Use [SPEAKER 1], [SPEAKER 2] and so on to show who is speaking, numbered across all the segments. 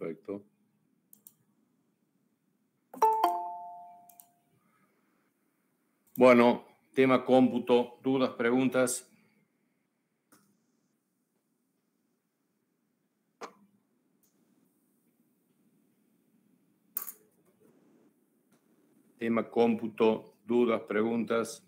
[SPEAKER 1] Perfecto. Bueno, tema cómputo, dudas, preguntas. Tema cómputo, dudas, preguntas.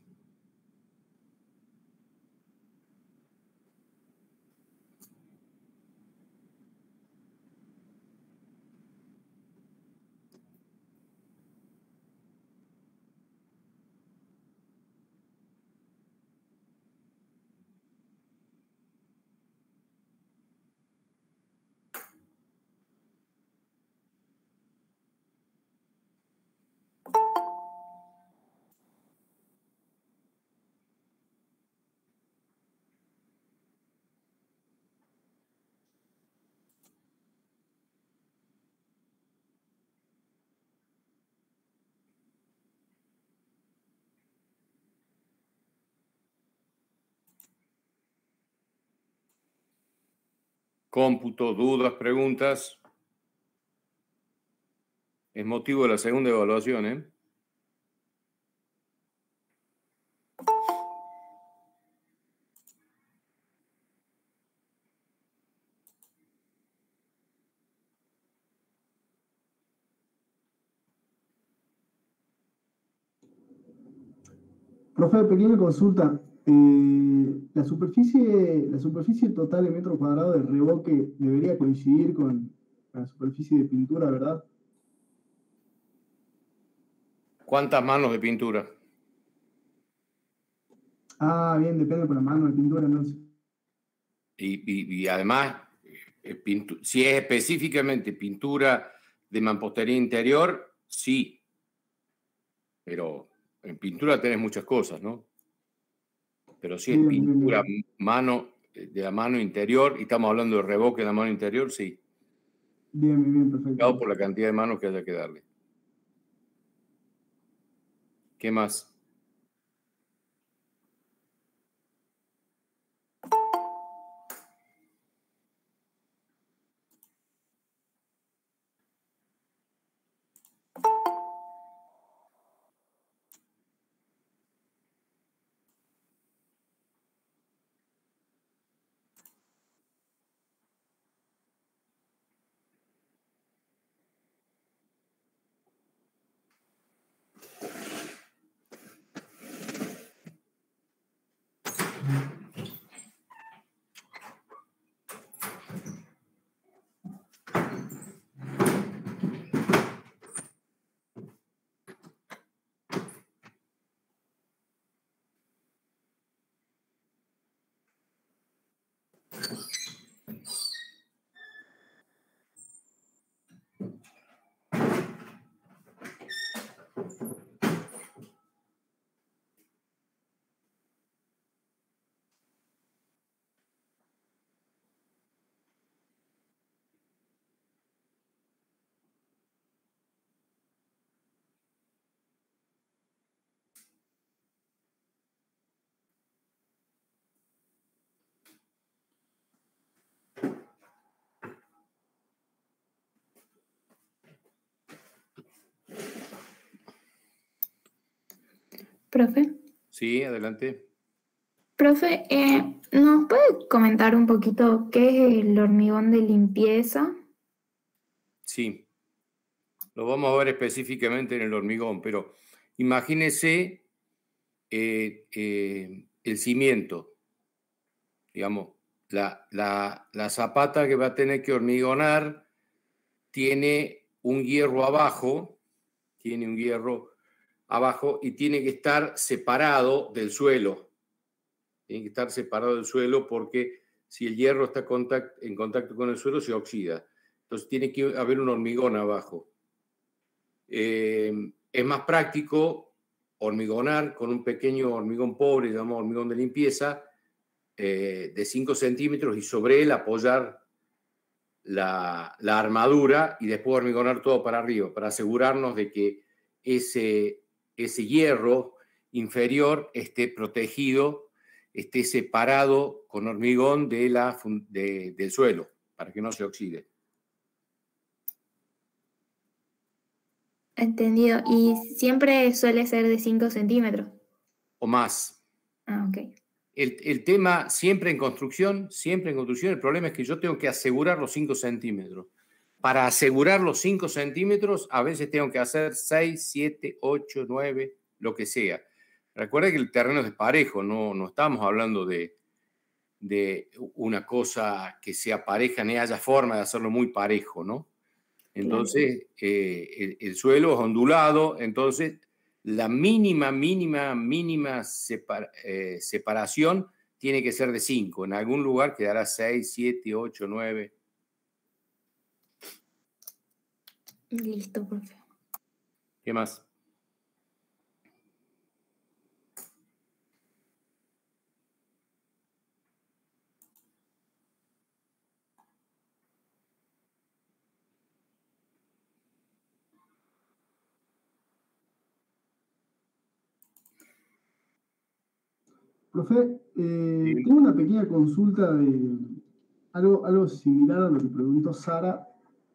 [SPEAKER 1] Cómputo, dudas, preguntas. Es motivo de la segunda evaluación, ¿eh?
[SPEAKER 2] Profe, pequeña consulta. La superficie total de metro cuadrado de revoque debería coincidir con la superficie de pintura, ¿verdad?
[SPEAKER 1] ¿Cuántas manos de pintura?
[SPEAKER 2] Ah, bien, depende por la mano de pintura, entonces.
[SPEAKER 1] Y además, si es específicamente pintura de mampostería interior, sí. Pero en pintura tenés muchas cosas, ¿no? Pero si es
[SPEAKER 2] Bien, bien,
[SPEAKER 1] pintura
[SPEAKER 2] bien.
[SPEAKER 1] de la mano interior, y estamos hablando de revoque de la mano interior, sí.
[SPEAKER 2] Bien, bien, bien, perfecto.
[SPEAKER 1] Cuidado por la cantidad de manos que haya que darle. ¿Qué más?
[SPEAKER 3] Profe.
[SPEAKER 1] Sí, adelante.
[SPEAKER 3] Profe, ¿nos puede comentar un poquito qué es el hormigón de limpieza?
[SPEAKER 1] Sí. Lo vamos a ver específicamente en el hormigón, pero imagínese el cimiento, digamos, la zapata que va a tener que hormigonar tiene un hierro abajo, y tiene que estar separado del suelo. Tiene que estar separado del suelo porque si el hierro está en contacto con el suelo se oxida. Entonces tiene que haber un hormigón abajo. Es más práctico hormigonar con un pequeño hormigón pobre, llamado hormigón de limpieza, de 5 centímetros y sobre él apoyar la armadura y después hormigonar todo para arriba, para asegurarnos de que ese hierro inferior esté protegido, esté separado con hormigón del suelo, para que no se oxide.
[SPEAKER 3] Entendido. ¿Y siempre suele ser de 5 centímetros?
[SPEAKER 1] o más.
[SPEAKER 3] Ah, ok.
[SPEAKER 1] El tema siempre en construcción, el problema es que yo tengo que asegurar los 5 centímetros. Para asegurar los 5 centímetros, a veces tengo que hacer 6, 7, 8, 9, lo que sea. Recuerda que el terreno es desparejo, no estamos hablando de una cosa que sea pareja, ni haya forma de hacerlo muy parejo, ¿no? Entonces, el suelo es ondulado, entonces la mínima separación tiene que ser de 5. En algún lugar quedará 6, 7, 8, 9.
[SPEAKER 3] Listo, profe.
[SPEAKER 1] ¿Qué más?
[SPEAKER 2] Profe, tengo una pequeña consulta de algo similar a lo que preguntó Sara,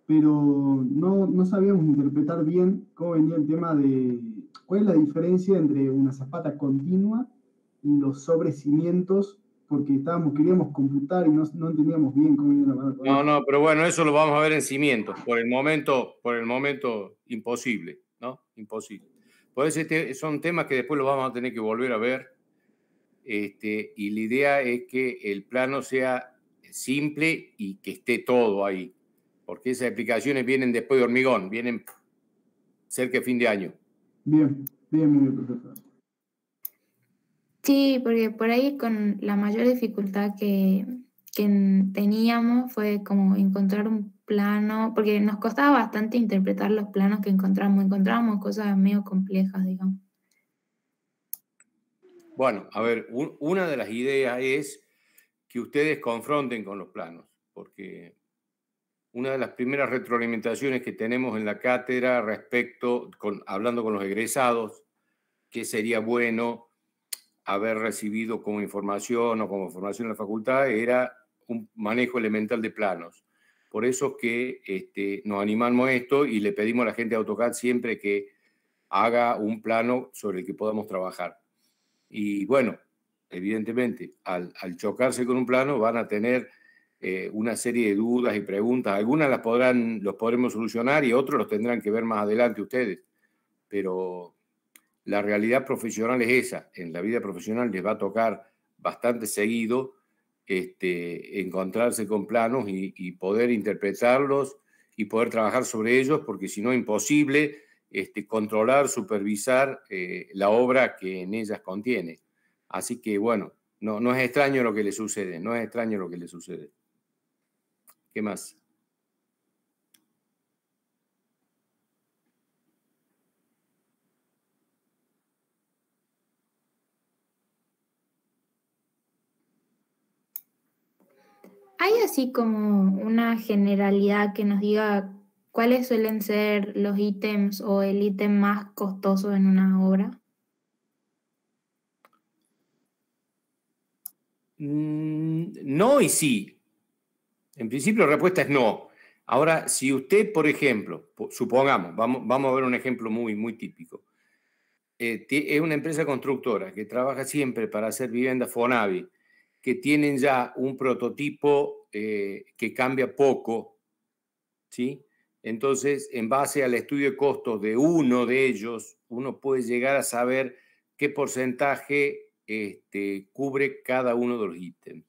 [SPEAKER 2] pero no sabíamos interpretar bien cómo venía el tema de cuál es la diferencia entre una zapata continua y los sobrecimientos, porque queríamos computar y no entendíamos bien cómo venía la mano con eso.
[SPEAKER 1] No, pero bueno, eso lo vamos a ver en cimientos. Por el momento imposible, ¿no? Imposible. Por eso son temas que después los vamos a tener que volver a ver. Y la idea es que el plano sea simple y que esté todo ahí, porque esas aplicaciones vienen después de hormigón, vienen cerca de fin de año.
[SPEAKER 2] Bien, profesor.
[SPEAKER 3] Sí, porque por ahí con la mayor dificultad que teníamos fue como encontrar un plano, porque nos costaba bastante interpretar los planos que encontrábamos cosas medio complejas, digamos.
[SPEAKER 1] Bueno, a ver, una de las ideas es que ustedes confronten con los planos, porque una de las primeras retroalimentaciones que tenemos en la cátedra hablando con los egresados, que sería bueno haber recibido como información o como formación en la facultad, era un manejo elemental de planos. Por eso es que nos animamos a esto y le pedimos a la gente de AutoCAD siempre que haga un plano sobre el que podamos trabajar. Y bueno, evidentemente, al chocarse con un plano van a tener una serie de dudas y preguntas. Algunas los podremos solucionar y otros los tendrán que ver más adelante ustedes. Pero la realidad profesional es esa. En la vida profesional les va a tocar bastante seguido encontrarse con planos y poder interpretarlos y poder trabajar sobre ellos, porque si no es imposible controlar, supervisar la obra que en ellas contiene. Así que, bueno, no es extraño lo que le sucede, no es extraño lo que le sucede. ¿Qué más?
[SPEAKER 3] ¿Hay así como una generalidad que nos diga cuáles suelen ser los ítems o el ítem más costoso en una obra?
[SPEAKER 1] No y sí. En principio la respuesta es no. Ahora, si usted, por ejemplo, supongamos, vamos a ver un ejemplo muy típico. Es una empresa constructora que trabaja siempre para hacer viviendas Fonavi, que tienen ya un prototipo que cambia poco, ¿sí? Entonces, en base al estudio de costos de uno de ellos, uno puede llegar a saber qué porcentaje cubre cada uno de los ítems.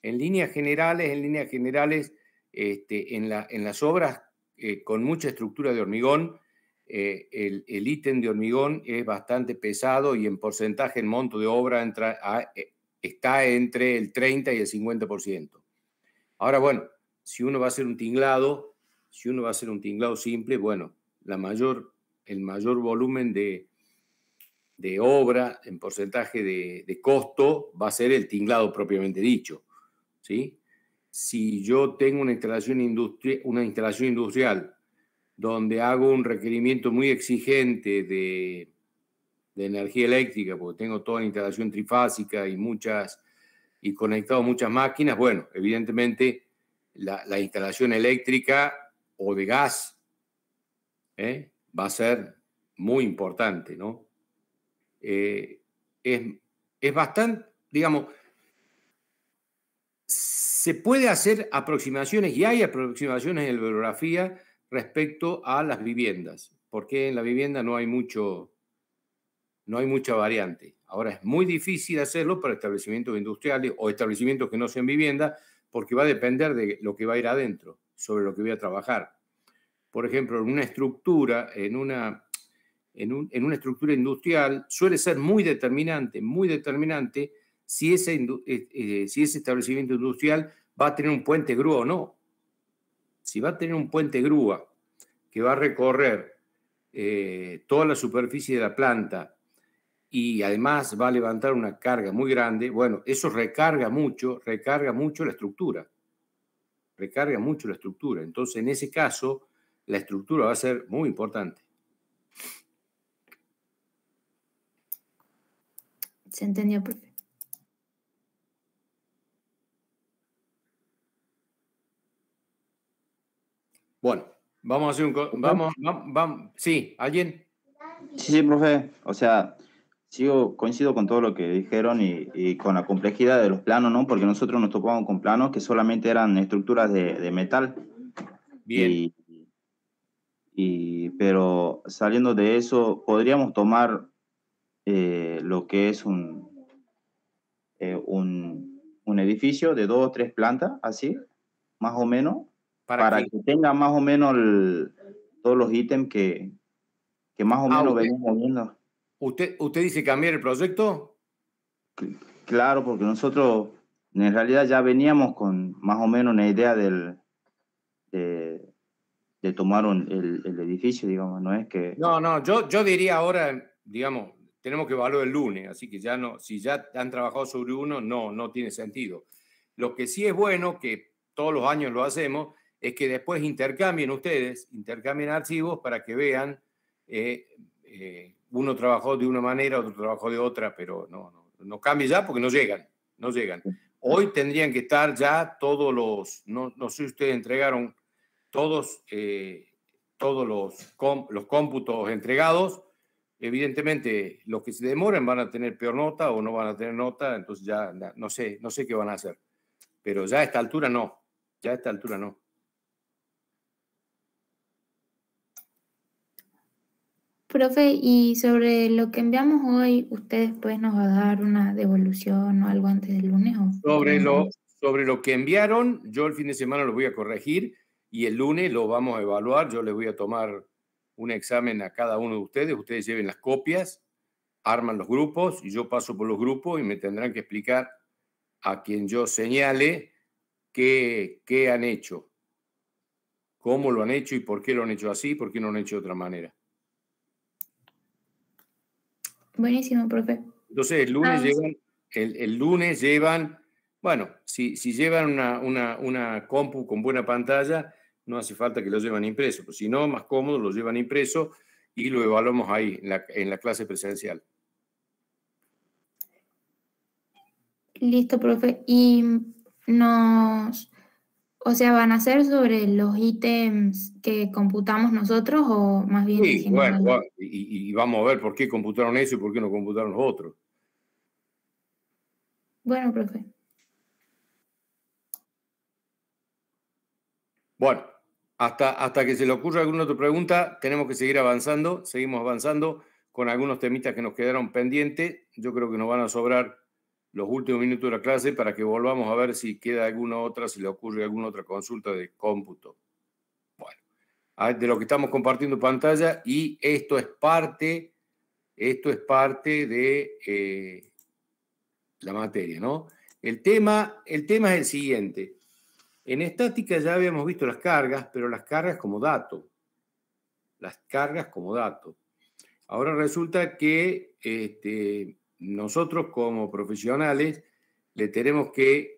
[SPEAKER 1] En líneas generales, en las obras con mucha estructura de hormigón, el ítem de hormigón es bastante pesado y en porcentaje, el monto de obra está entre el 30 y el 50%. Ahora, bueno, si uno va a hacer un tinglado simple, bueno, el mayor volumen de obra en porcentaje de costo va a ser el tinglado propiamente dicho, ¿sí? Si yo tengo una instalación industrial donde hago un requerimiento muy exigente de energía eléctrica, porque tengo toda la instalación trifásica y conectado muchas máquinas, bueno, evidentemente la instalación eléctrica o de gas va a ser muy importante, ¿no? Es bastante, digamos, se puede hacer aproximaciones, y hay aproximaciones en la bibliografía respecto a las viviendas, porque en la vivienda no hay mucha variante. Ahora es muy difícil hacerlo para establecimientos industriales o establecimientos que no sean vivienda, porque va a depender de lo que va a ir adentro, sobre lo que voy a trabajar. Por ejemplo, en una estructura, en una estructura industrial, suele ser muy determinante si ese establecimiento industrial va a tener un puente grúa o no. Si va a tener un puente grúa que va a recorrer toda la superficie de la planta y además va a levantar una carga muy grande, bueno, eso recarga mucho la estructura. Recarga mucho la estructura. Entonces, en ese caso, la estructura va a ser muy importante.
[SPEAKER 3] Se entendió, profe.
[SPEAKER 1] Bueno, vamos a hacer un... Vamos. Sí, ¿alguien?
[SPEAKER 4] Sí, profe. O sea, coincido con todo lo que dijeron y con la complejidad de los planos, ¿no? Porque nosotros nos topamos con planos que solamente eran estructuras de metal.
[SPEAKER 1] Bien.
[SPEAKER 4] Pero saliendo de eso, podríamos tomar lo que es un edificio de 2 o 3 plantas, así, más o menos, para que tenga más o menos todos los ítems que más o menos venimos viendo.
[SPEAKER 1] ¿Usted dice cambiar el proyecto?
[SPEAKER 4] Claro, porque nosotros en realidad ya veníamos con más o menos una idea de tomar el edificio, digamos, no es que...
[SPEAKER 1] No, yo diría ahora, digamos, tenemos que evaluar el lunes, así que ya no, si ya han trabajado sobre uno, no tiene sentido. Lo que sí es bueno, que todos los años lo hacemos, es que después intercambien archivos para que vean, uno trabajó de una manera, otro trabajó de otra, pero no cambie ya porque no llegan. Hoy tendrían que estar ya todos los, no sé si ustedes entregaron todos los cómputos entregados. Evidentemente, los que se demoren van a tener peor nota o no van a tener nota, entonces ya no sé qué van a hacer. Pero ya a esta altura no.
[SPEAKER 3] Profe, y sobre lo que enviamos hoy, ¿usted después nos va a dar una devolución o algo antes del lunes?
[SPEAKER 1] Sobre lo que enviaron, yo el fin de semana lo voy a corregir y el lunes lo vamos a evaluar. Yo les voy a tomar un examen a cada uno de ustedes lleven las copias, arman los grupos y yo paso por los grupos y me tendrán que explicar a quien yo señale qué han hecho, cómo lo han hecho y por qué lo han hecho así, por qué no lo han hecho de otra manera.
[SPEAKER 3] Buenísimo, profe.
[SPEAKER 1] Entonces el lunes llevan, bueno, si llevan una compu con buena pantalla, no hace falta que lo lleven impreso, pero si no, más cómodo, lo llevan impreso y lo evaluamos ahí en la clase presencial.
[SPEAKER 3] Listo, profe. Y ¿van a ser sobre los ítems que computamos nosotros o más bien en general?
[SPEAKER 1] Bueno, y vamos a ver por qué computaron eso y por qué no computaron los otros.
[SPEAKER 3] Bueno, profe.
[SPEAKER 1] Bueno, hasta que se le ocurra alguna otra pregunta, tenemos que seguir avanzando. Seguimos avanzando con algunos temitas que nos quedaron pendientes. Yo creo que nos van a sobrar los últimos minutos de la clase para que volvamos a ver si queda alguna otra, si le ocurre alguna otra consulta de cómputo. Bueno, de lo que estamos compartiendo pantalla, y esto es parte de la materia, ¿no? El tema es el siguiente. En estática ya habíamos visto las cargas, pero las cargas como dato. Ahora resulta que nosotros como profesionales le tenemos que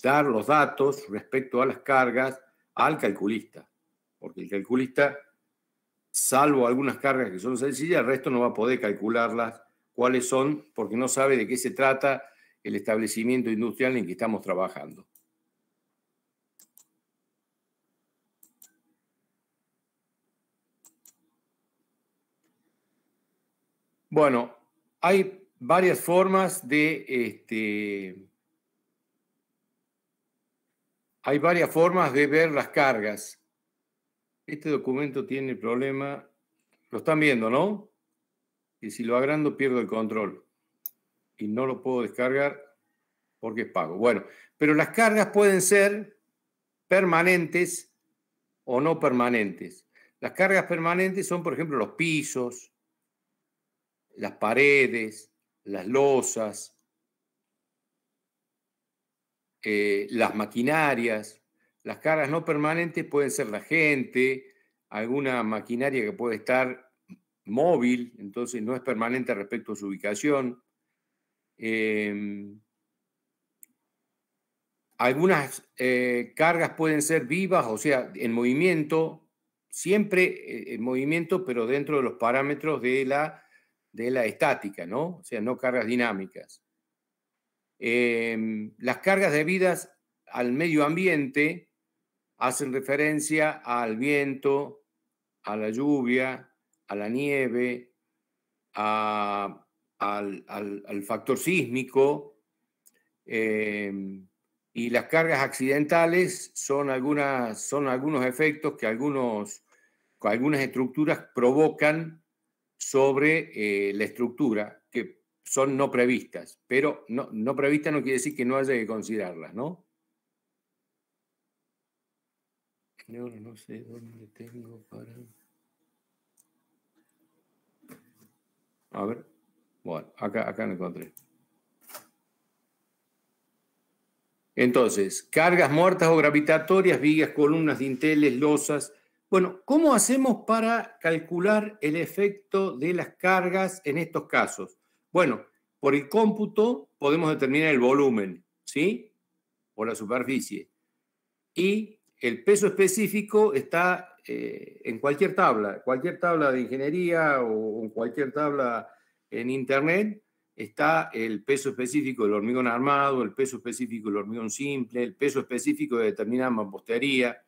[SPEAKER 1] dar los datos respecto a las cargas al calculista, porque el calculista, salvo algunas cargas que son sencillas, el resto no va a poder calcularlas cuáles son, porque no sabe de qué se trata el establecimiento industrial en que estamos trabajando. Bueno, hay varias formas de ver las cargas. Este documento tiene el problema, lo están viendo, ¿no? Y si lo agrando pierdo el control y no lo puedo descargar porque es pago. Bueno, pero las cargas pueden ser permanentes o no permanentes. Las cargas permanentes son, por ejemplo, los pisos, las paredes, las losas, las maquinarias. Las cargas no permanentes pueden ser la gente, alguna maquinaria que puede estar móvil, entonces no es permanente respecto a su ubicación. Algunas cargas pueden ser vivas, o sea, en movimiento, siempre en movimiento, pero dentro de los parámetros de la estática, ¿no? O sea, no cargas dinámicas. Las cargas debidas al medio ambiente hacen referencia al viento, a la lluvia, a la nieve, al factor sísmico. Y las cargas accidentales son algunos efectos que algunas estructuras provocan sobre la estructura, que son no previstas, pero no previstas no quiere decir que no haya que considerarlas, ¿no? No sé dónde tengo para... A ver, bueno, acá lo encontré. Entonces, cargas muertas o gravitatorias, vigas, columnas, dinteles, losas. Bueno, ¿cómo hacemos para calcular el efecto de las cargas en estos casos? Bueno, por el cómputo podemos determinar el volumen, ¿sí? O la superficie. Y el peso específico está en cualquier tabla de ingeniería o en cualquier tabla en internet. Está el peso específico del hormigón armado, el peso específico del hormigón simple, el peso específico de determinada mampostería.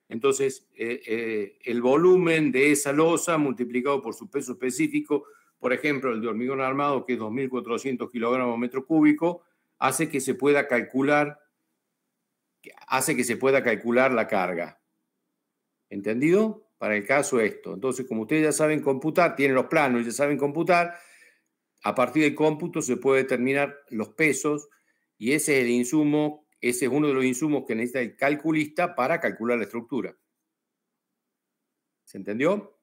[SPEAKER 1] Entonces, el volumen de esa losa multiplicado por su peso específico, por ejemplo, el de hormigón armado, que es 2.400 kilogramos metro cúbico, hace que se pueda calcular la carga. ¿Entendido? Para el caso esto. Entonces, como ustedes ya saben computar, tienen los planos y ya saben computar, a partir del cómputo se puede determinar los pesos y ese es uno de los insumos que necesita el calculista para calcular la estructura. ¿Se entendió?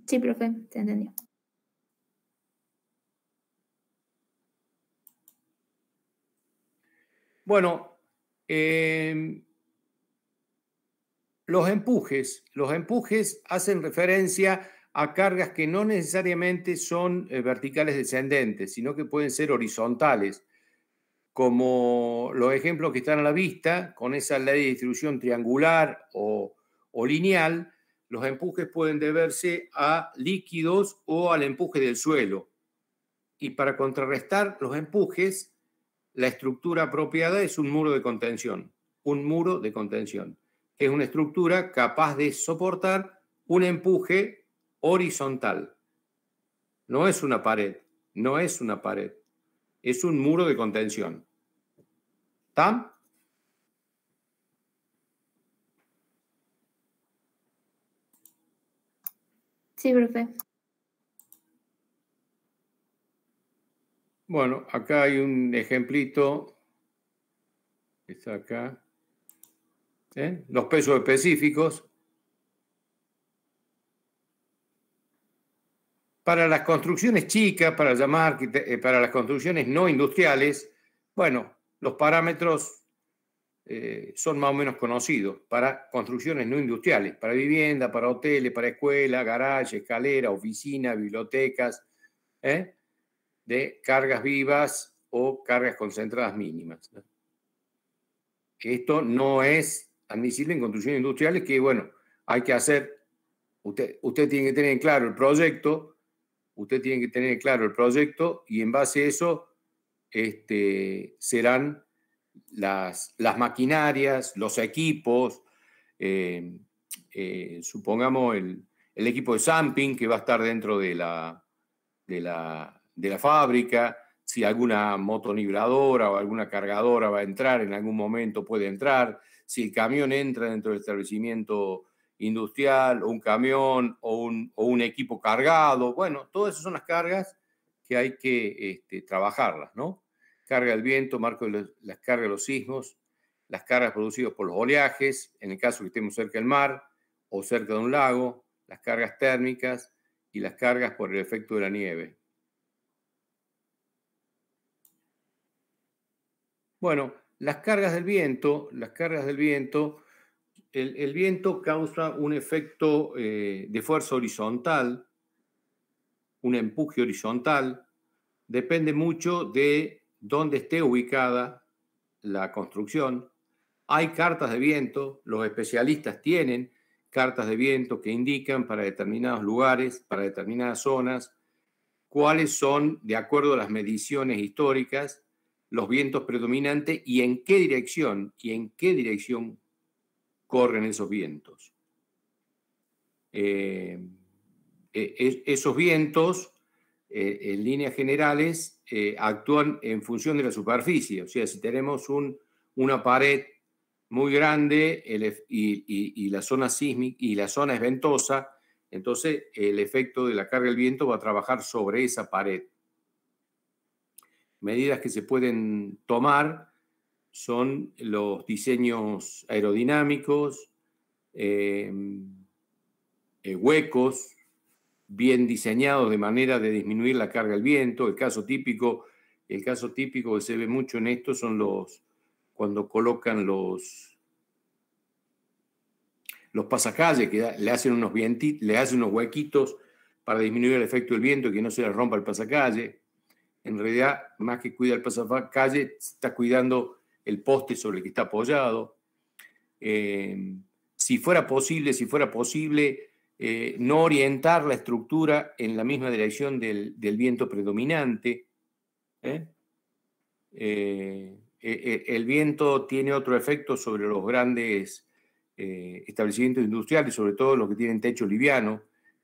[SPEAKER 3] Sí, profe, se entendió.
[SPEAKER 1] Bueno, los empujes hacen referencia a cargas que no necesariamente son verticales descendentes, sino que pueden ser horizontales, como los ejemplos que están a la vista, con esa ley de distribución triangular o lineal. Los empujes pueden deberse a líquidos o al empuje del suelo. Y para contrarrestar los empujes, la estructura apropiada es un muro de contención. Un muro de contención, que es una estructura capaz de soportar un empuje horizontal. No es una pared, es un muro de contención. ¿Está?
[SPEAKER 3] Sí, profe.
[SPEAKER 1] Bueno, acá hay un ejemplito. Está acá. Los pesos específicos. Para las construcciones chicas, para las construcciones no industriales, bueno, los parámetros son más o menos conocidos. Para construcciones no industriales, para vivienda, para hoteles, para escuelas, garaje, escalera, oficina, bibliotecas, de cargas vivas o cargas concentradas mínimas. Esto no es admisible en construcciones industriales, que bueno, hay que hacer, usted tiene que tener claro el proyecto, y en base a eso serán las maquinarias, los equipos, supongamos el el equipo de Samping que va a estar dentro de la fábrica, si alguna motonibladora o alguna cargadora va a entrar, en algún momento puede entrar, si el camión entra dentro del establecimiento industrial, o un camión o un equipo cargado. Bueno, todas esas son las cargas que hay que trabajarlas, ¿no? Carga del viento, marco de las cargas de los sismos, las cargas producidas por los oleajes, en el caso que estemos cerca del mar o cerca de un lago, las cargas térmicas y las cargas por el efecto de la nieve. Bueno, las cargas del viento, el viento causa un efecto de fuerza horizontal, un empuje horizontal, depende mucho de dónde esté ubicada la construcción. Hay cartas de viento, los especialistas tienen cartas de viento que indican para determinados lugares, para determinadas zonas, cuáles son, de acuerdo a las mediciones históricas, los vientos predominantes y en qué dirección corren esos vientos. Esos vientos, en líneas generales, actúan en función de la superficie. O sea, si tenemos una pared muy grande y la zona sísmica y la zona es ventosa, entonces el efecto de la carga del viento va a trabajar sobre esa pared. Medidas que se pueden tomar son los diseños aerodinámicos, huecos bien diseñados de manera de disminuir la carga del viento. El caso típico que se ve mucho en esto son cuando colocan los pasacalles, que le hacen unos huequitos para disminuir el efecto del viento y que no se le rompa el pasacalle. En realidad, más que cuida el pasacalle, está cuidando el poste sobre el que está apoyado. Si fuera posible no orientar la estructura en la misma dirección del viento predominante. El viento tiene otro efecto sobre los grandes establecimientos industriales, sobre todo los que tienen techo liviano.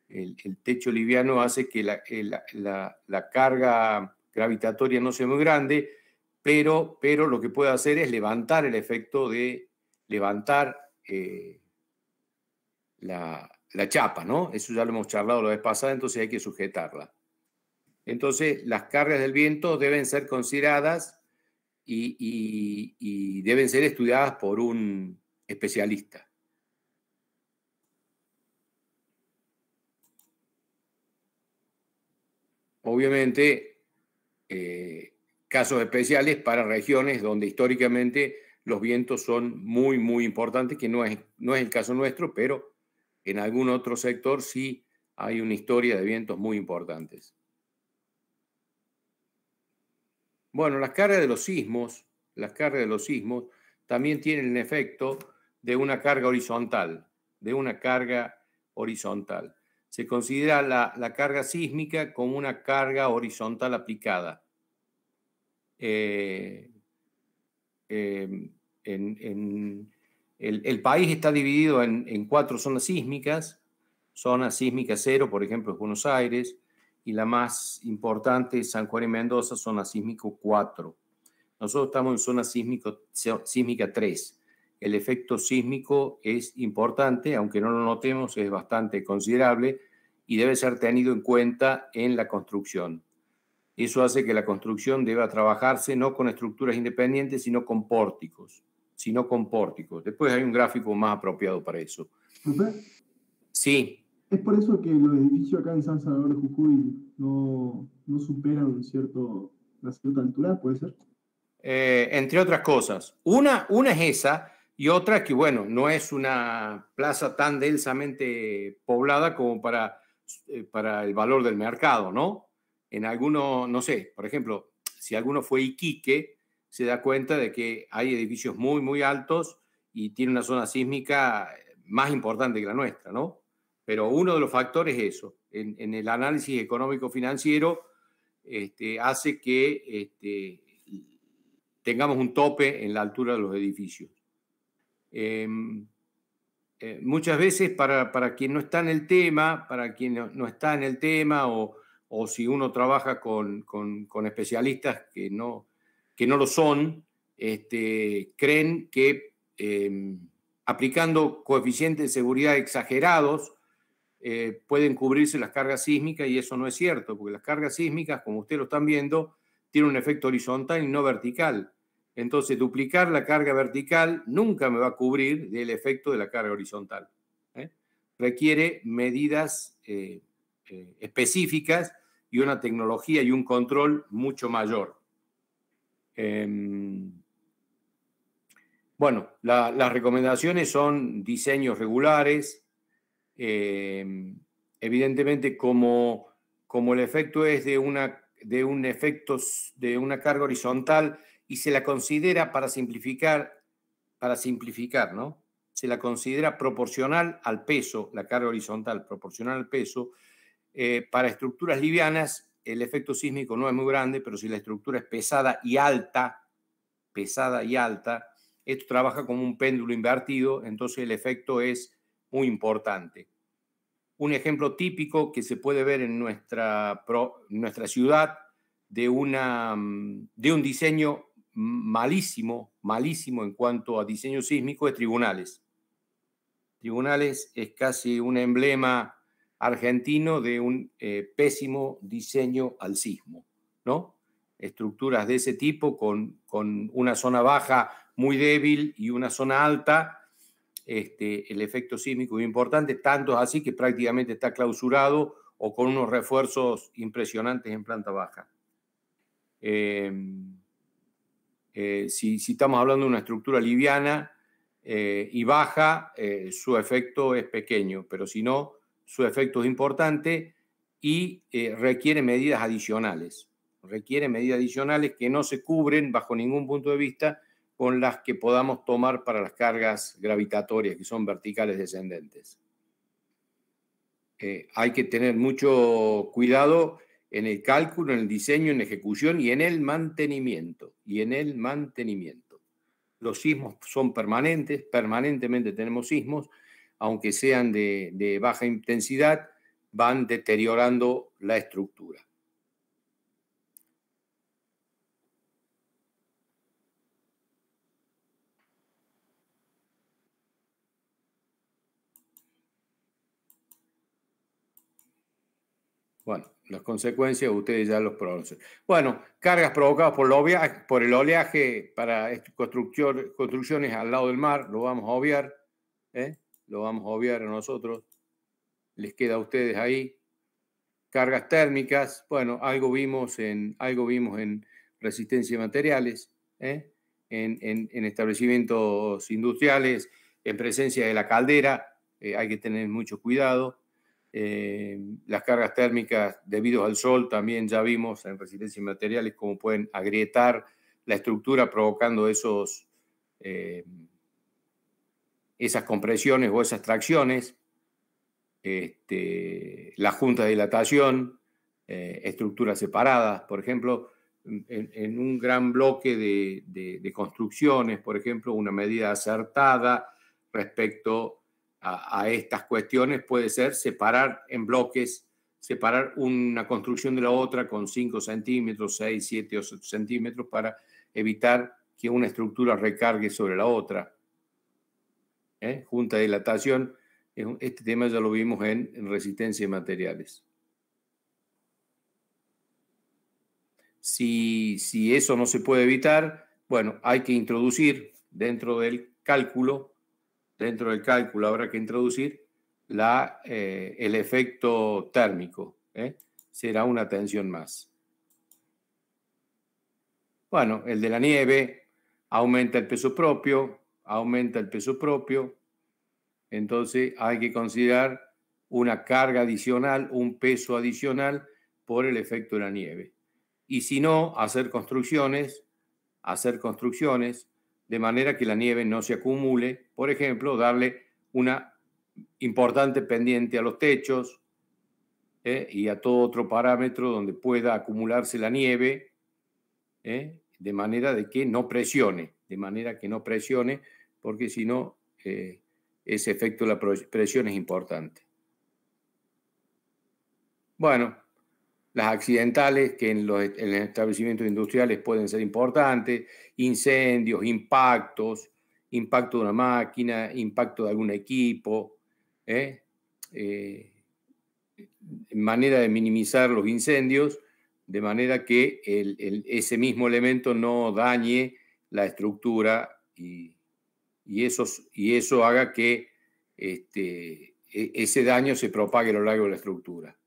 [SPEAKER 1] El techo liviano hace que la carga gravitatoria no sea muy grande, pero lo que puede hacer es levantar el efecto de levantar la chapa, ¿no? Eso ya lo hemos charlado la vez pasada, entonces hay que sujetarla. Entonces, las cargas del viento deben ser consideradas y deben ser estudiadas por un especialista. Obviamente, casos especiales para regiones donde históricamente los vientos son muy, muy importantes, que no es el caso nuestro, pero en algún otro sector sí hay una historia de vientos muy importantes. Bueno, las cargas de los sismos también tienen el efecto de una carga horizontal, Se considera la carga sísmica como una carga horizontal aplicada. El país está dividido en 4 zonas sísmicas. Zona sísmica 0, por ejemplo, es Buenos Aires, y la más importante es San Juan y Mendoza, zona sísmico 4. Nosotros estamos en zona sísmica 3. El efecto sísmico es importante, aunque no lo notemos, es bastante considerable y debe ser tenido en cuenta en la construcción. Eso hace que la construcción deba trabajarse no con estructuras independientes, sino con pórticos. Después hay un gráfico más apropiado para eso.
[SPEAKER 2] ¿Profe?
[SPEAKER 1] Sí.
[SPEAKER 2] Es por eso que los edificios acá en San Salvador de Jujuy no superan una cierta altura, ¿puede ser?
[SPEAKER 1] Entre otras cosas. Una es esa, y otra que, bueno, no es una plaza tan densamente poblada como para el valor del mercado, ¿no? En alguno, no sé, por ejemplo, si alguno fue Iquique, se da cuenta de que hay edificios muy, muy altos y tiene una zona sísmica más importante que la nuestra, ¿no? Pero uno de los factores es eso. En el análisis económico-financiero hace que tengamos un tope en la altura de los edificios. muchas veces para quien no está en el tema, para quien no está en el tema, o si uno trabaja con especialistas que no lo son, creen que aplicando coeficientes de seguridad exagerados pueden cubrirse las cargas sísmicas, y eso no es cierto, porque las cargas sísmicas, como ustedes lo están viendo, tienen un efecto horizontal y no vertical. Entonces, duplicar la carga vertical nunca me va a cubrir del efecto de la carga horizontal. Requiere medidas específicas y una tecnología y un control mucho mayor. Bueno, las recomendaciones son diseños regulares. Evidentemente, como el efecto es de una carga horizontal y se la considera, para simplificar, ¿no? Se la considera proporcional al peso, la carga horizontal proporcional al peso. Para estructuras livianas el efecto sísmico no es muy grande, pero si la estructura es pesada y alta, esto trabaja como un péndulo invertido, entonces el efecto es muy importante. Un ejemplo típico que se puede ver en nuestra ciudad de un diseño malísimo en cuanto a diseño sísmico es Tribunales. Tribunales es casi un emblema argentino de un pésimo diseño al sismo, ¿no? Estructuras de ese tipo con una zona baja muy débil y una zona alta. El efecto sísmico es importante, tanto es así que prácticamente está clausurado o con unos refuerzos impresionantes en planta baja. Si estamos hablando de una estructura liviana y baja, su efecto es pequeño, pero si no, su efecto es importante y requiere medidas adicionales. Requiere medidas adicionales que no se cubren bajo ningún punto de vista con las que podamos tomar para las cargas gravitatorias, que son verticales descendentes. Hay que tener mucho cuidado en el cálculo, en el diseño, en la ejecución y en el mantenimiento. Los sismos son permanentes, permanentemente tenemos sismos, aunque sean de baja intensidad, van deteriorando la estructura. Bueno, las consecuencias ustedes ya los pronuncian. Bueno, cargas provocadas por el oleaje para construcciones al lado del mar, lo vamos a obviar, lo vamos a obviar a nosotros. Les queda a ustedes ahí. Cargas térmicas, bueno, algo vimos en resistencia de materiales, en establecimientos industriales, en presencia de la caldera, hay que tener mucho cuidado. Las cargas térmicas debido al sol también ya vimos en resistencia de materiales cómo pueden agrietar la estructura provocando esas compresiones o esas tracciones. La junta de dilatación, estructuras separadas, por ejemplo, en un gran bloque de construcciones, por ejemplo, una medida acertada respecto a estas cuestiones puede ser separar en bloques, separar una construcción de la otra con 5 centímetros, 6, 7 o 8 centímetros para evitar que una estructura recargue sobre la otra. Junta de dilatación, este tema ya lo vimos en resistencia de materiales. Si eso no se puede evitar, bueno, hay que introducir dentro del cálculo habrá que introducir el efecto térmico. Será una tensión más. Bueno, el de la nieve aumenta el peso propio, entonces hay que considerar una carga adicional, un peso adicional por el efecto de la nieve. Y si no, hacer construcciones de manera que la nieve no se acumule, por ejemplo, darle una importante pendiente a los techos y a todo otro parámetro donde pueda acumularse la nieve, de manera que no presione, porque si no ese efecto de la presión es importante. Bueno, las accidentales que en los establecimientos industriales pueden ser importantes, incendios, impactos, impacto de una máquina, impacto de algún equipo, manera de minimizar los incendios, de manera que ese mismo elemento no dañe la estructura y eso haga que ese daño se propague a lo largo de la estructura.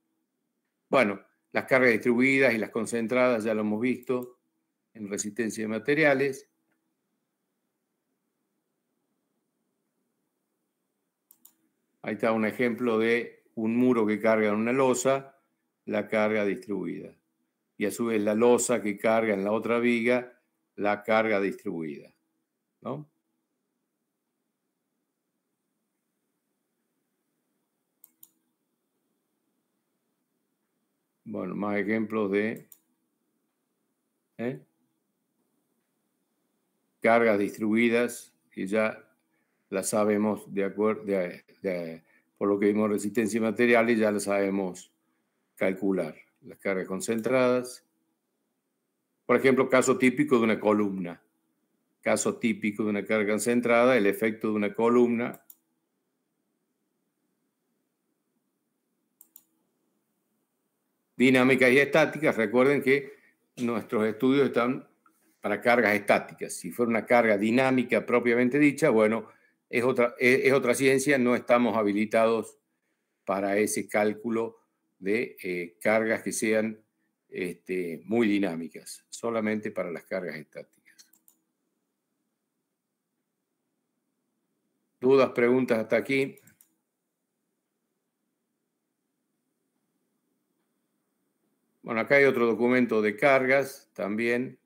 [SPEAKER 1] Bueno, las cargas distribuidas y las concentradas ya lo hemos visto en resistencia de materiales. Ahí está un ejemplo de un muro que carga en una losa, la carga distribuida. Y a su vez la losa que carga en la otra viga, la carga distribuida, ¿no? Bueno, más ejemplos de cargas distribuidas, que ya las sabemos de acuerdo, por lo que vimos resistencia y materiales, ya las sabemos calcular. Las cargas concentradas. Por ejemplo, caso típico de una columna. Caso típico de una carga concentrada, el efecto de una columna. Dinámicas y estáticas. Recuerden que nuestros estudios están para cargas estáticas. Si fuera una carga dinámica propiamente dicha, bueno, es otra ciencia, no estamos habilitados para ese cálculo de cargas que sean muy dinámicas, solamente para las cargas estáticas. ¿Dudas, preguntas hasta aquí? Bueno, acá hay otro documento de cargas también.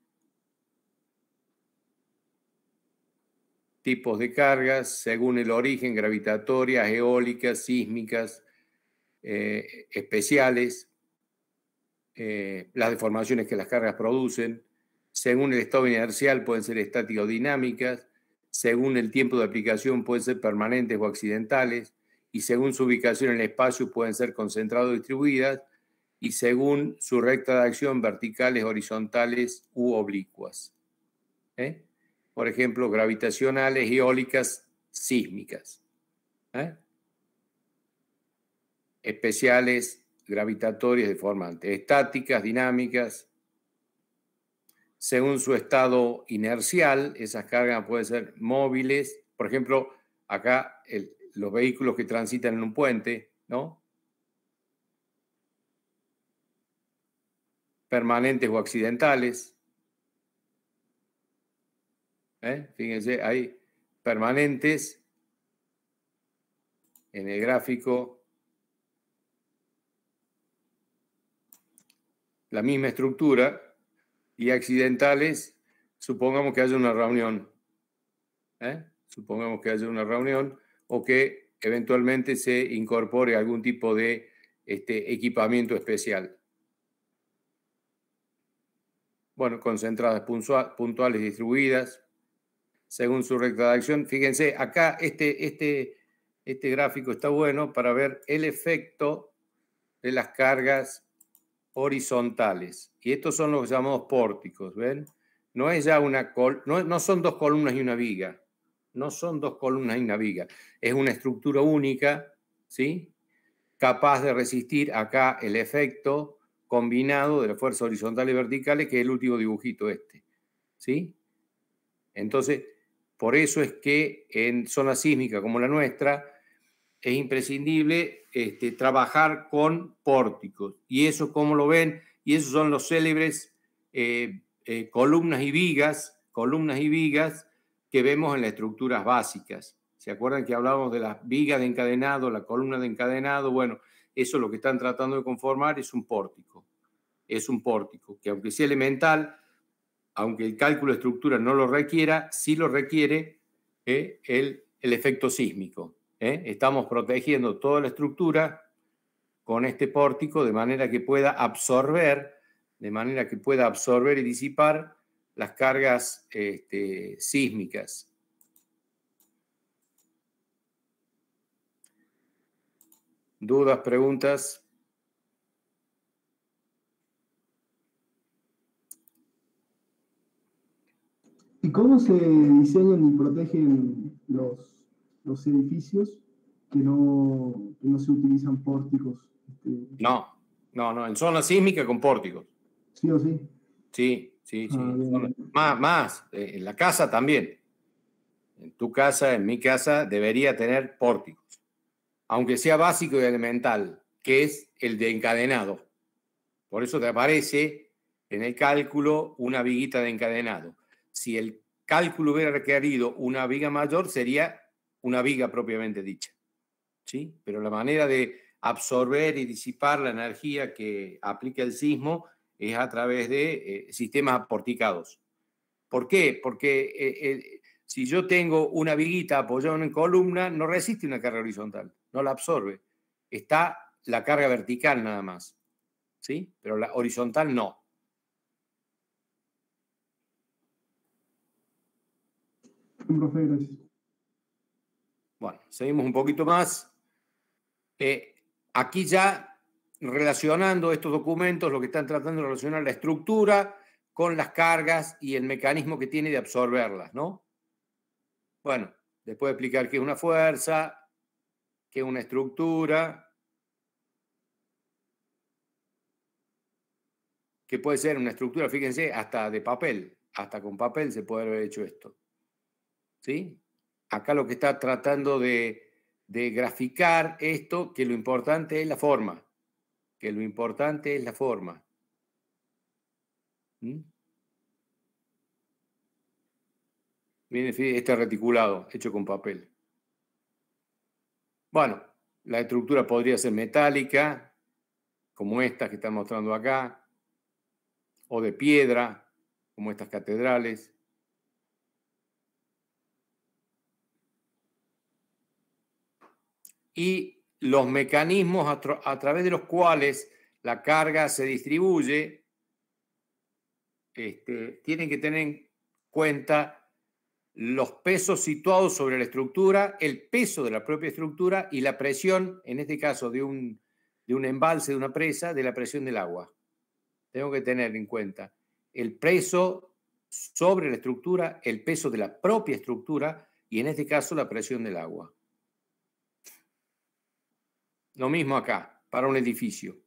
[SPEAKER 1] Tipos de cargas según el origen, gravitatorias, eólicas, sísmicas, especiales, las deformaciones que las cargas producen, según el estado inercial pueden ser estáticas o dinámicas, según el tiempo de aplicación pueden ser permanentes o accidentales, y según su ubicación en el espacio pueden ser concentradas o distribuidas, y según su recta de acción, verticales, horizontales u oblicuas. Por ejemplo, gravitacionales, eólicas, sísmicas. Especiales, gravitatorias, deformantes. Estáticas, dinámicas. Según su estado inercial, esas cargas pueden ser móviles. Por ejemplo, acá los vehículos que transitan en un puente, ¿no? Permanentes o accidentales. Fíjense, hay permanentes en el gráfico, la misma estructura, y accidentales, supongamos que haya una reunión. Supongamos que haya una reunión o que eventualmente se incorpore algún tipo de equipamiento especial. Bueno, concentradas puntuales distribuidas según su recta de acción. Fíjense, acá este gráfico está bueno para ver el efecto de las cargas horizontales. Y estos son los que llamamos pórticos, ¿ven? No es ya no son dos columnas y una viga. No son dos columnas y una viga. Es una estructura única, ¿sí? Capaz de resistir acá el efecto combinado de la fuerza horizontal y verticales, que es el último dibujito ¿sí? Entonces, por eso es que en zonas sísmicas como la nuestra es imprescindible trabajar con pórticos. Y eso, ¿cómo lo ven? Y esos son los célebres columnas y vigas que vemos en las estructuras básicas. ¿Se acuerdan que hablábamos de las vigas de encadenado, la columna de encadenado? Bueno, eso lo que están tratando de conformar es un pórtico. Es un pórtico que, aunque sea elemental, aunque el cálculo de estructura no lo requiera, sí lo requiere el efecto sísmico. Estamos protegiendo toda la estructura con este pórtico de manera que pueda absorber y disipar las cargas sísmicas. ¿Dudas, preguntas?
[SPEAKER 2] ¿Y cómo se diseñan y protegen los edificios que no se utilizan pórticos?
[SPEAKER 1] No, en zona sísmica con pórticos.
[SPEAKER 2] ¿Sí o sí?
[SPEAKER 1] Sí.
[SPEAKER 2] Bien.
[SPEAKER 1] Más, en la casa también. En tu casa, en mi casa, debería tener pórticos. Aunque sea básico y elemental, que es el de encadenado. Por eso te aparece en el cálculo una viguita de encadenado. Si el cálculo hubiera requerido una viga mayor, sería una viga propiamente dicha. ¿Sí? Pero la manera de absorber y disipar la energía que aplica el sismo es a través de sistemas porticados. ¿Por qué? Porque si yo tengo una viguita apoyada en una columna, no resiste una carga horizontal, no la absorbe. Está la carga vertical nada más, ¿sí? Pero la horizontal no.
[SPEAKER 2] Profe, gracias.
[SPEAKER 1] Bueno, seguimos un poquito más. Aquí ya relacionando estos documentos, lo que están tratando de relacionar la estructura con las cargas y el mecanismo que tiene de absorberlas, ¿no? Bueno, después de explicar qué es una fuerza, qué es una estructura, que puede ser una estructura, fíjense, hasta de papel, hasta con papel se puede haber hecho esto. ¿Sí? Acá lo que está tratando de graficar esto, que lo importante es la forma, que lo importante es la forma. ¿Mm? Miren, este reticulado, hecho con papel. Bueno, la estructura podría ser metálica, como esta que están mostrando acá, o de piedra, como estas catedrales. Y los mecanismos a través de los cuales la carga se distribuye, tienen que tener en cuenta los pesos situados sobre la estructura, el peso de la propia estructura y la presión, en este caso de un embalse, de una presa, de la presión del agua. Tengo que tener en cuenta el peso sobre la estructura, el peso de la propia estructura y en este caso la presión del agua. Lo mismo acá, para un edificio.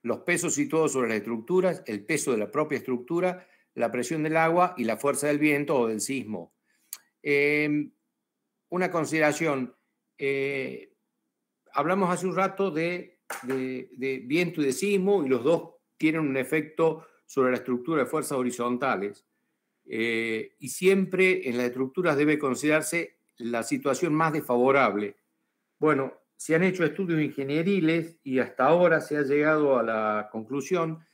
[SPEAKER 1] Los pesos situados sobre las estructuras, el peso de la propia estructura, la presión del agua y la fuerza del viento o del sismo. Una consideración. Hablamos hace un rato de viento y de sismo y los dos tienen un efecto sobre la estructura de fuerzas horizontales. Y siempre en las estructuras debe considerarse la situación más desfavorable. Bueno, se han hecho estudios ingenieriles y hasta ahora se ha llegado a la conclusión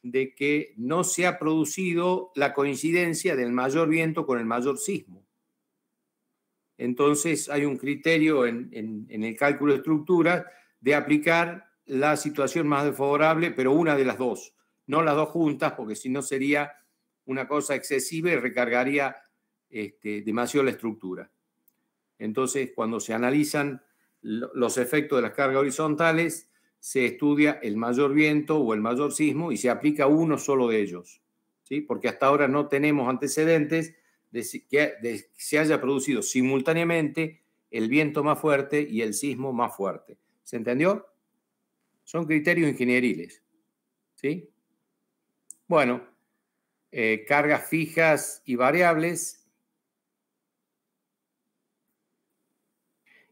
[SPEAKER 1] de que no se ha producido la coincidencia del mayor viento con el mayor sismo. Entonces hay un criterio en el cálculo de estructuras de aplicar la situación más desfavorable, pero una de las dos, no las dos juntas, porque si no sería una cosa excesiva y recargaría demasiado la estructura. Entonces, cuando se analizan los efectos de las cargas horizontales, se estudia el mayor viento o el mayor sismo y se aplica uno solo de ellos, ¿sí? Porque hasta ahora no tenemos antecedentes de que se haya producido simultáneamente el viento más fuerte y el sismo más fuerte. ¿Se entendió? Son criterios ingenieriles, ¿sí? Bueno, cargas fijas y variables.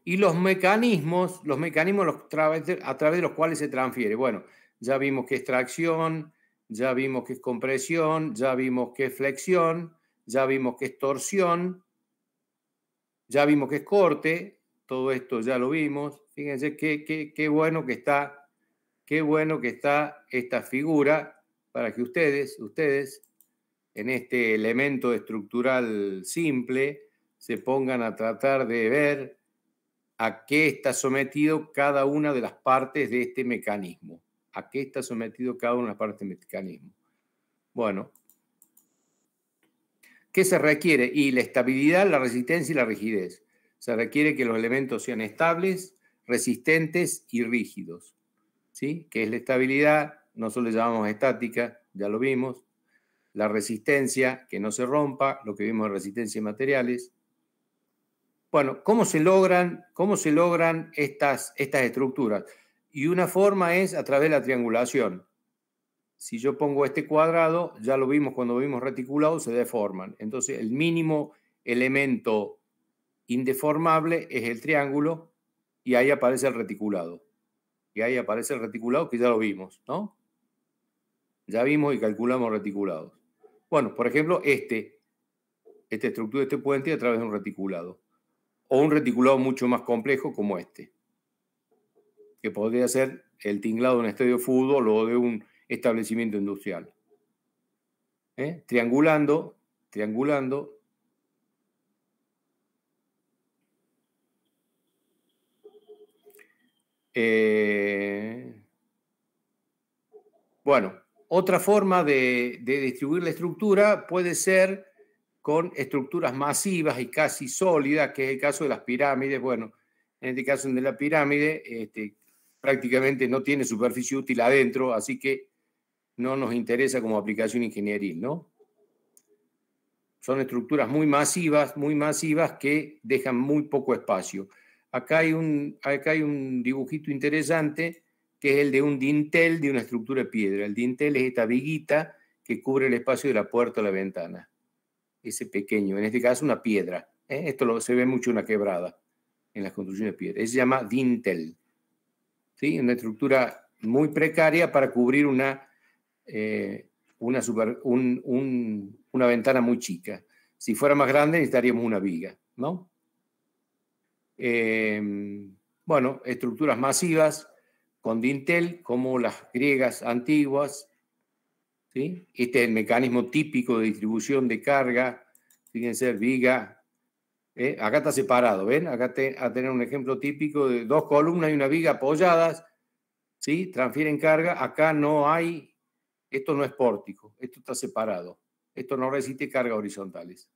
[SPEAKER 1] Y los mecanismos a través de los cuales se transfiere. Bueno, ya vimos que es tracción, ya vimos que es compresión, ya vimos que es flexión, ya vimos que es torsión, ya vimos que es corte, todo esto ya lo vimos. Fíjense qué bueno que está esta figura para que ustedes en este elemento estructural simple se pongan a tratar de ver a qué está sometido cada una de las partes de este mecanismo. ¿A qué está sometido cada una de las partes del mecanismo? Bueno, ¿qué se requiere? Y la estabilidad, la resistencia y la rigidez. Se requiere que los elementos sean estables, resistentes y rígidos, ¿sí? Que es la estabilidad, nosotros le llamamos estática, ya lo vimos, la resistencia, que no se rompa, lo que vimos en resistencia de materiales. Bueno, ¿cómo se logran estas estructuras? Y una forma es a través de la triangulación. Si yo pongo este cuadrado, ya lo vimos cuando vimos reticulados, se deforman. Entonces, el mínimo elemento indeformable es el triángulo y ahí aparece el reticulado. Y ahí aparece el reticulado que ya lo vimos, ¿no? Ya vimos y calculamos reticulados. Bueno, por ejemplo, esta estructura de este puente a través de un reticulado. O un reticulado mucho más complejo como este, que podría ser el tinglado de un estadio de fútbol o de un establecimiento industrial. Triangulando. Bueno, otra forma de distribuir la estructura puede ser con estructuras masivas y casi sólidas, que es el caso de las pirámides. Bueno, en este caso de la pirámide, prácticamente no tiene superficie útil adentro, así que no nos interesa como aplicación ingenieril, ¿no? Son estructuras muy masivas que dejan muy poco espacio. Acá hay un dibujito interesante que es el de un dintel de una estructura de piedra. El dintel es esta viguita que cubre el espacio de la puerta o la ventana. Ese pequeño, en este caso una piedra. Esto se ve mucho en una quebrada, en las construcciones de piedra. Se llama dintel. ¿Sí? Una estructura muy precaria para cubrir una ventana muy chica. Si fuera más grande necesitaríamos una viga, ¿no? Bueno, estructuras masivas con dintel, como las griegas antiguas, ¿sí? Este es el mecanismo típico de distribución de carga. Fíjense, viga. Acá está separado, ¿ven? Acá a tener un ejemplo típico de 2 columnas y una viga apoyadas, ¿sí? Transfieren carga. Acá no hay, esto no es pórtico, esto está separado. Esto no resiste cargas horizontales.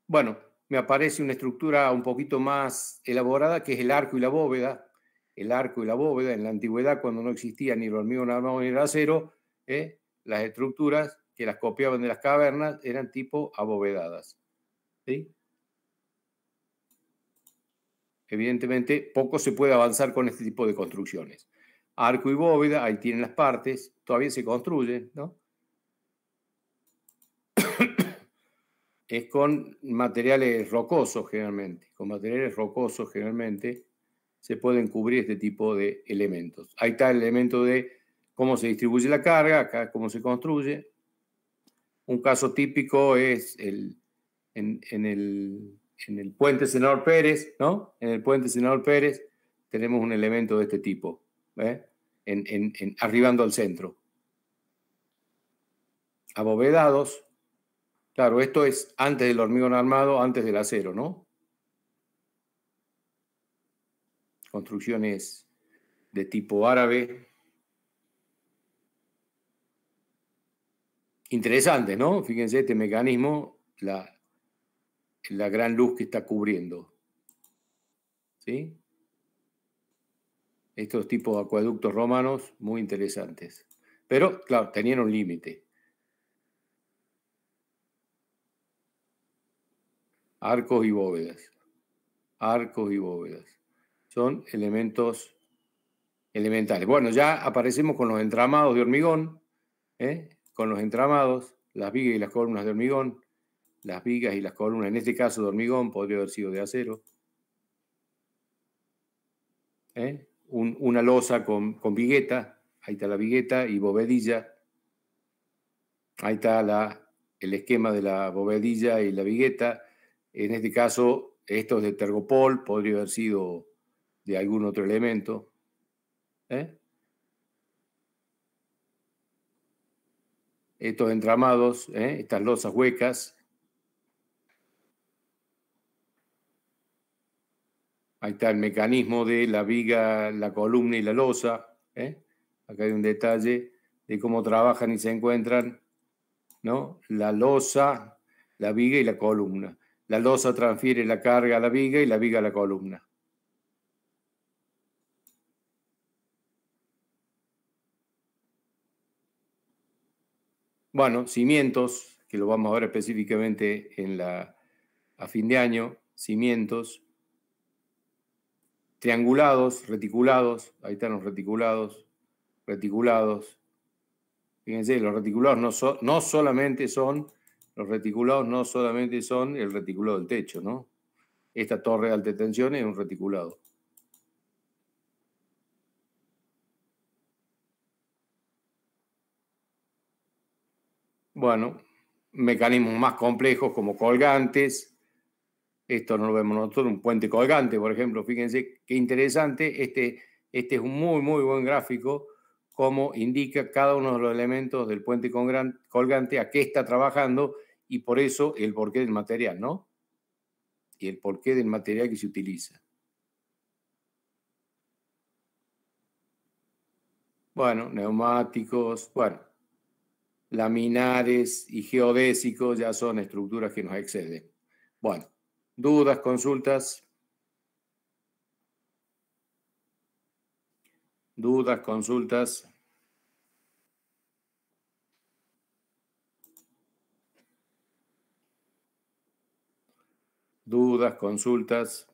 [SPEAKER 1] Bueno, me aparece una estructura un poquito más elaborada, que es el arco y la bóveda. El arco y la bóveda, en la antigüedad, cuando no existía ni el hormigón armado ni el acero, las estructuras que las copiaban de las cavernas eran tipo abovedadas, ¿sí? Evidentemente, poco se puede avanzar con este tipo de construcciones. Arco y bóveda, ahí tienen las partes, todavía se construyen, ¿no? Es con materiales rocosos generalmente. Con materiales rocosos generalmente se pueden cubrir este tipo de elementos. Ahí está el elemento de cómo se distribuye la carga, acá cómo se construye. Un caso típico es en el puente Senador Pérez, ¿no? En el puente Senador Pérez tenemos un elemento de este tipo, arribando al centro. Abovedados. Claro, esto es antes del hormigón armado, antes del acero, ¿no? Construcciones de tipo árabe. Interesante, ¿no? Fíjense este mecanismo, la gran luz que está cubriendo. ¿Sí? Estos tipos de acueductos romanos muy interesantes. Pero, claro, tenían un límite. Arcos y bóvedas. Arcos y bóvedas. Son elementos elementales. Bueno, ya aparecemos con los entramados de hormigón, con los entramados, las vigas y las columnas de hormigón. Las vigas y las columnas, en este caso de hormigón, podría haber sido de acero. Una losa con vigueta, ahí está la vigueta y bovedilla. Ahí está el esquema de la bovedilla y la vigueta. En este caso, esto es de tergopol, podría haber sido de algún otro elemento. Estos entramados, estas losas huecas. Ahí está el mecanismo de la viga, la columna y la losa. Acá hay un detalle de cómo trabajan y se encuentran, ¿no? La losa, la viga y la columna. La losa transfiere la carga a la viga y la viga a la columna. Bueno, cimientos, que lo vamos a ver específicamente a fin de año, cimientos, triangulados, reticulados, ahí están los reticulados, reticulados. Fíjense, los reticulados no solamente son, los reticulados no solamente son el reticulado del techo, ¿no? Esta torre de alta tensión es un reticulado. Bueno, mecanismos más complejos como colgantes. Esto no lo vemos nosotros, un puente colgante, por ejemplo. Fíjense qué interesante. Este es un muy, muy buen gráfico, como indica cada uno de los elementos del puente colgante, a qué está trabajando y por eso el porqué del material, ¿no? Y el porqué del material que se utiliza. Bueno, neumáticos, bueno, laminares y geodésicos ya son estructuras que nos exceden. Bueno, dudas, consultas. Dudas, consultas. Dudas, consultas.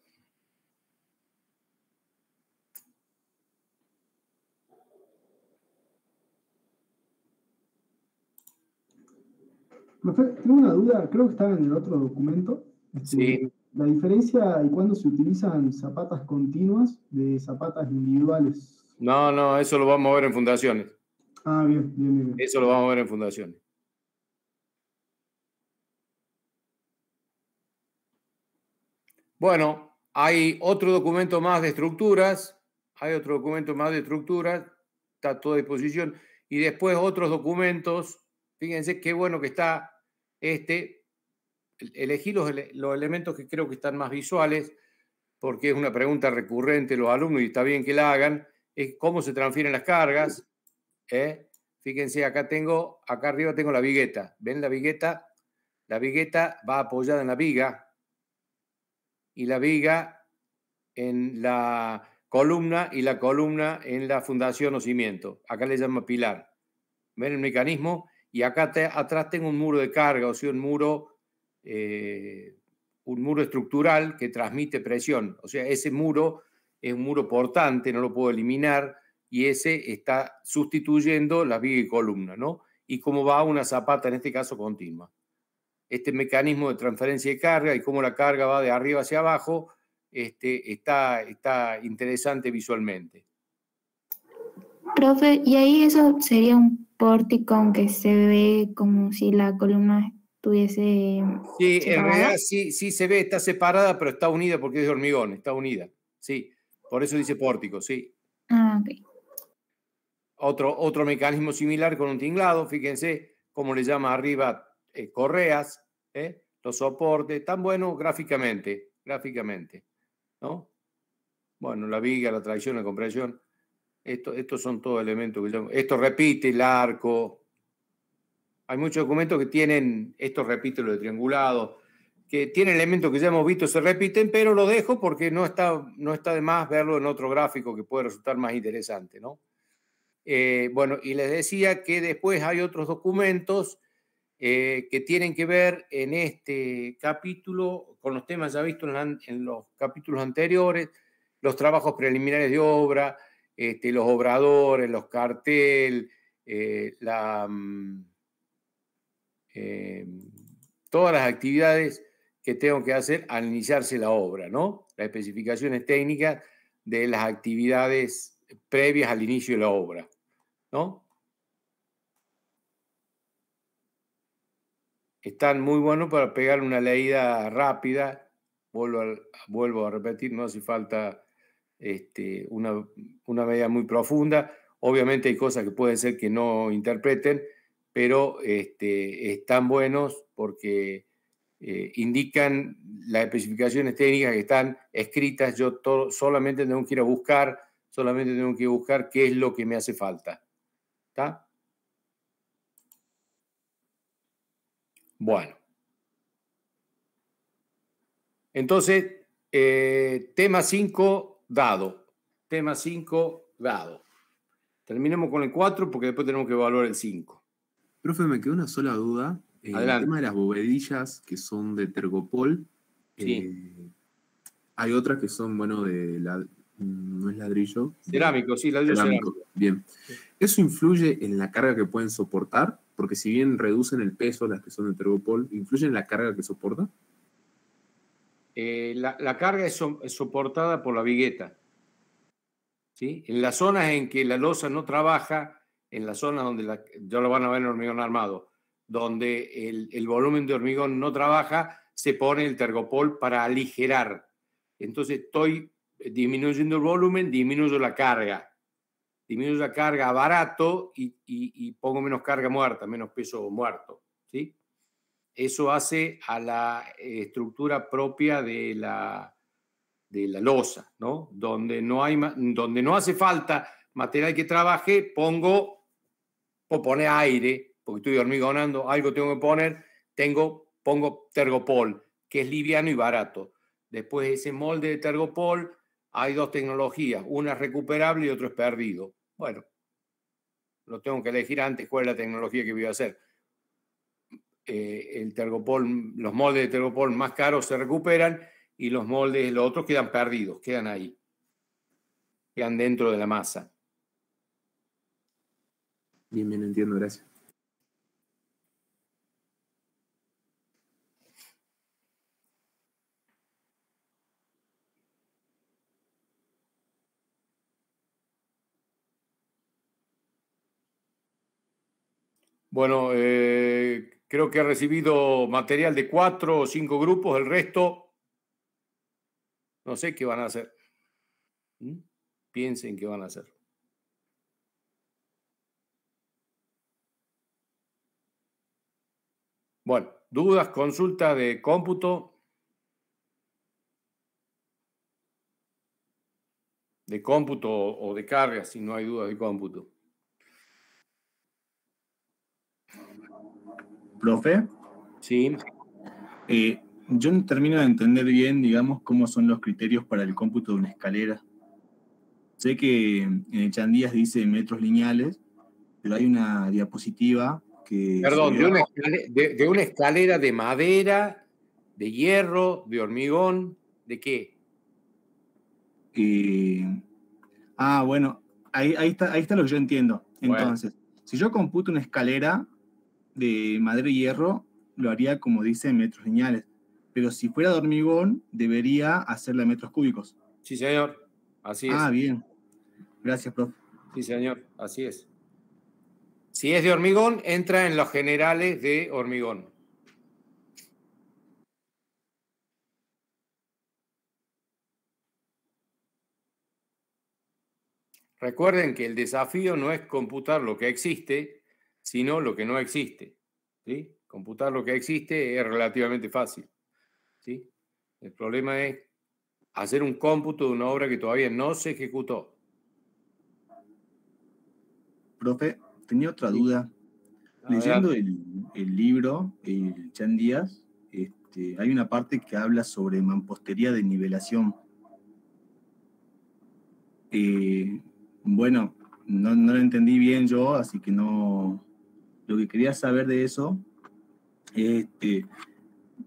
[SPEAKER 2] Profe, tengo una duda, creo que estaba en el otro documento.
[SPEAKER 1] Sí.
[SPEAKER 2] La diferencia y cuándo se utilizan zapatas continuas de zapatas individuales.
[SPEAKER 1] No, eso lo vamos a ver en fundaciones.
[SPEAKER 2] Ah, bien.
[SPEAKER 1] Eso lo vamos a ver en fundaciones. Bueno, hay otro documento más de estructuras. Está a toda disposición. Y después otros documentos. Fíjense qué bueno que está este. Elegí los elementos que creo que están más visuales, porque es una pregunta recurrente de los alumnos y está bien que la hagan, es cómo se transfieren las cargas. Fíjense, acá arriba tengo la vigueta. ¿Ven la vigueta? La vigueta va apoyada en la viga y la viga en la columna y la columna en la fundación o cimiento. Acá le llama pilar. ¿Ven el mecanismo? Y acá atrás tengo un muro de carga, o sea, un muro estructural que transmite presión. O sea, ese muro es un muro portante, no lo puedo eliminar, y ese está sustituyendo la viga y columna, ¿no? Y cómo va una zapata, en este caso, continua. Este mecanismo de transferencia de carga y cómo la carga va de arriba hacia abajo, está interesante visualmente.
[SPEAKER 3] Profe, y ahí eso sería un pórtico, aunque se ve como si la columna estuviese
[SPEAKER 1] Sí,
[SPEAKER 3] separada.
[SPEAKER 1] en realidad sí se ve, está separada, pero está unida porque es de hormigón, está unida. Sí, por eso dice pórtico, sí.
[SPEAKER 3] Ah, ok.
[SPEAKER 1] Otro mecanismo similar con un tinglado, fíjense cómo le llama arriba correas, los soportes, tan bueno gráficamente, ¿no? Bueno, la viga, la tracción, la compresión, estos son todos elementos que llamo. Esto repite el arco. Hay muchos documentos que tienen, esto repite lo de triangulado, que tienen elementos que ya hemos visto se repiten, pero lo dejo porque no está de más verlo en otro gráfico que puede resultar más interesante, ¿no? Bueno, y les decía que después hay otros documentos que tienen que ver en este capítulo con los temas ya vistos en los capítulos anteriores, los trabajos preliminares de obra, los obradores, los cartel, todas las actividades que tengo que hacer al iniciarse la obra, ¿no? Las especificaciones técnicas de las actividades previas al inicio de la obra, ¿no? Están muy buenos para pegar una leída rápida. Vuelvo a repetir, no hace falta una medida muy profunda. Obviamente hay cosas que pueden ser que no interpreten, pero están buenos porque indican las especificaciones técnicas que están escritas. Yo solamente tengo que ir a buscar, qué es lo que me hace falta. ¿Está? Bueno. Entonces, tema 5 dado. Tema 5 dado. Terminemos con el 4 porque después tenemos que evaluar el 5.
[SPEAKER 5] Profe, me quedó una sola duda. El tema de las bovedillas que son de tergopol.
[SPEAKER 1] Sí.
[SPEAKER 5] Hay otras que son, bueno, no es ladrillo.
[SPEAKER 1] Cerámico, sí, ladrillo cerámico.
[SPEAKER 5] Bien. ¿Eso influye en la carga que pueden soportar? Porque si bien reducen el peso las que son de tergopol, ¿influye en la carga que soporta?
[SPEAKER 1] La carga es soportada por la vigueta. ¿Sí? En las zonas en que la losa no trabaja, en las zonas donde ya lo van a ver en hormigón armado, donde el volumen de hormigón no trabaja, se pone el tergopol para aligerar. Entonces estoy disminuyendo el volumen, disminuyo la carga. Disminuyo la carga barato y pongo menos carga muerta, menos peso muerto. ¿Sí? Eso hace a la estructura propia de la losa, ¿no? Donde no hace falta material que trabaje, pongo aire, porque estoy hormigonando, algo tengo que poner, pongo tergopol, que es liviano y barato. Después de ese molde de tergopol hay dos tecnologías, una es recuperable y otra es perdido. Bueno, lo tengo que elegir antes cuál es la tecnología que voy a hacer. El tergopol, los moldes de tergopol más caros se recuperan y los moldes, los otros quedan perdidos, quedan ahí, quedan dentro de la masa.
[SPEAKER 5] Bien, entiendo, gracias.
[SPEAKER 1] Bueno, creo que he recibido material de 4 o 5 grupos, el resto no sé qué van a hacer. Piensen qué van a hacer. Bueno, dudas, consulta de cómputo. De cómputo o de carga, si no hay dudas de cómputo.
[SPEAKER 6] Profe.
[SPEAKER 1] Sí.
[SPEAKER 6] Yo no termino de entender bien, digamos, cómo son los criterios para el cómputo de una escalera. Sé que en Echandías dice metros lineales, pero hay una diapositiva que...
[SPEAKER 1] Perdón, de una escalera de madera, de hierro, de hormigón, ¿de qué?
[SPEAKER 6] Bueno, ahí está lo que yo entiendo. Entonces, si yo computo una escalera de madera y hierro, lo haría como dice metros lineales. Pero si fuera de hormigón, debería hacerla en metros cúbicos.
[SPEAKER 1] Sí, señor. Así es.
[SPEAKER 6] Bien. Gracias, profe.
[SPEAKER 1] Sí, señor. Así es. Si es de hormigón, entra en los generales de hormigón. Recuerden que el desafío no es computar lo que existe, sino lo que no existe. ¿Sí? Computar lo que existe es relativamente fácil. ¿Sí? El problema es hacer un cómputo de una obra que todavía no se ejecutó.
[SPEAKER 6] Profe, tenía otra duda. Leyendo el libro, el Echandías, hay una parte que habla sobre mampostería de nivelación. Bueno, no lo entendí bien yo, así que no... Lo que quería saber de eso es,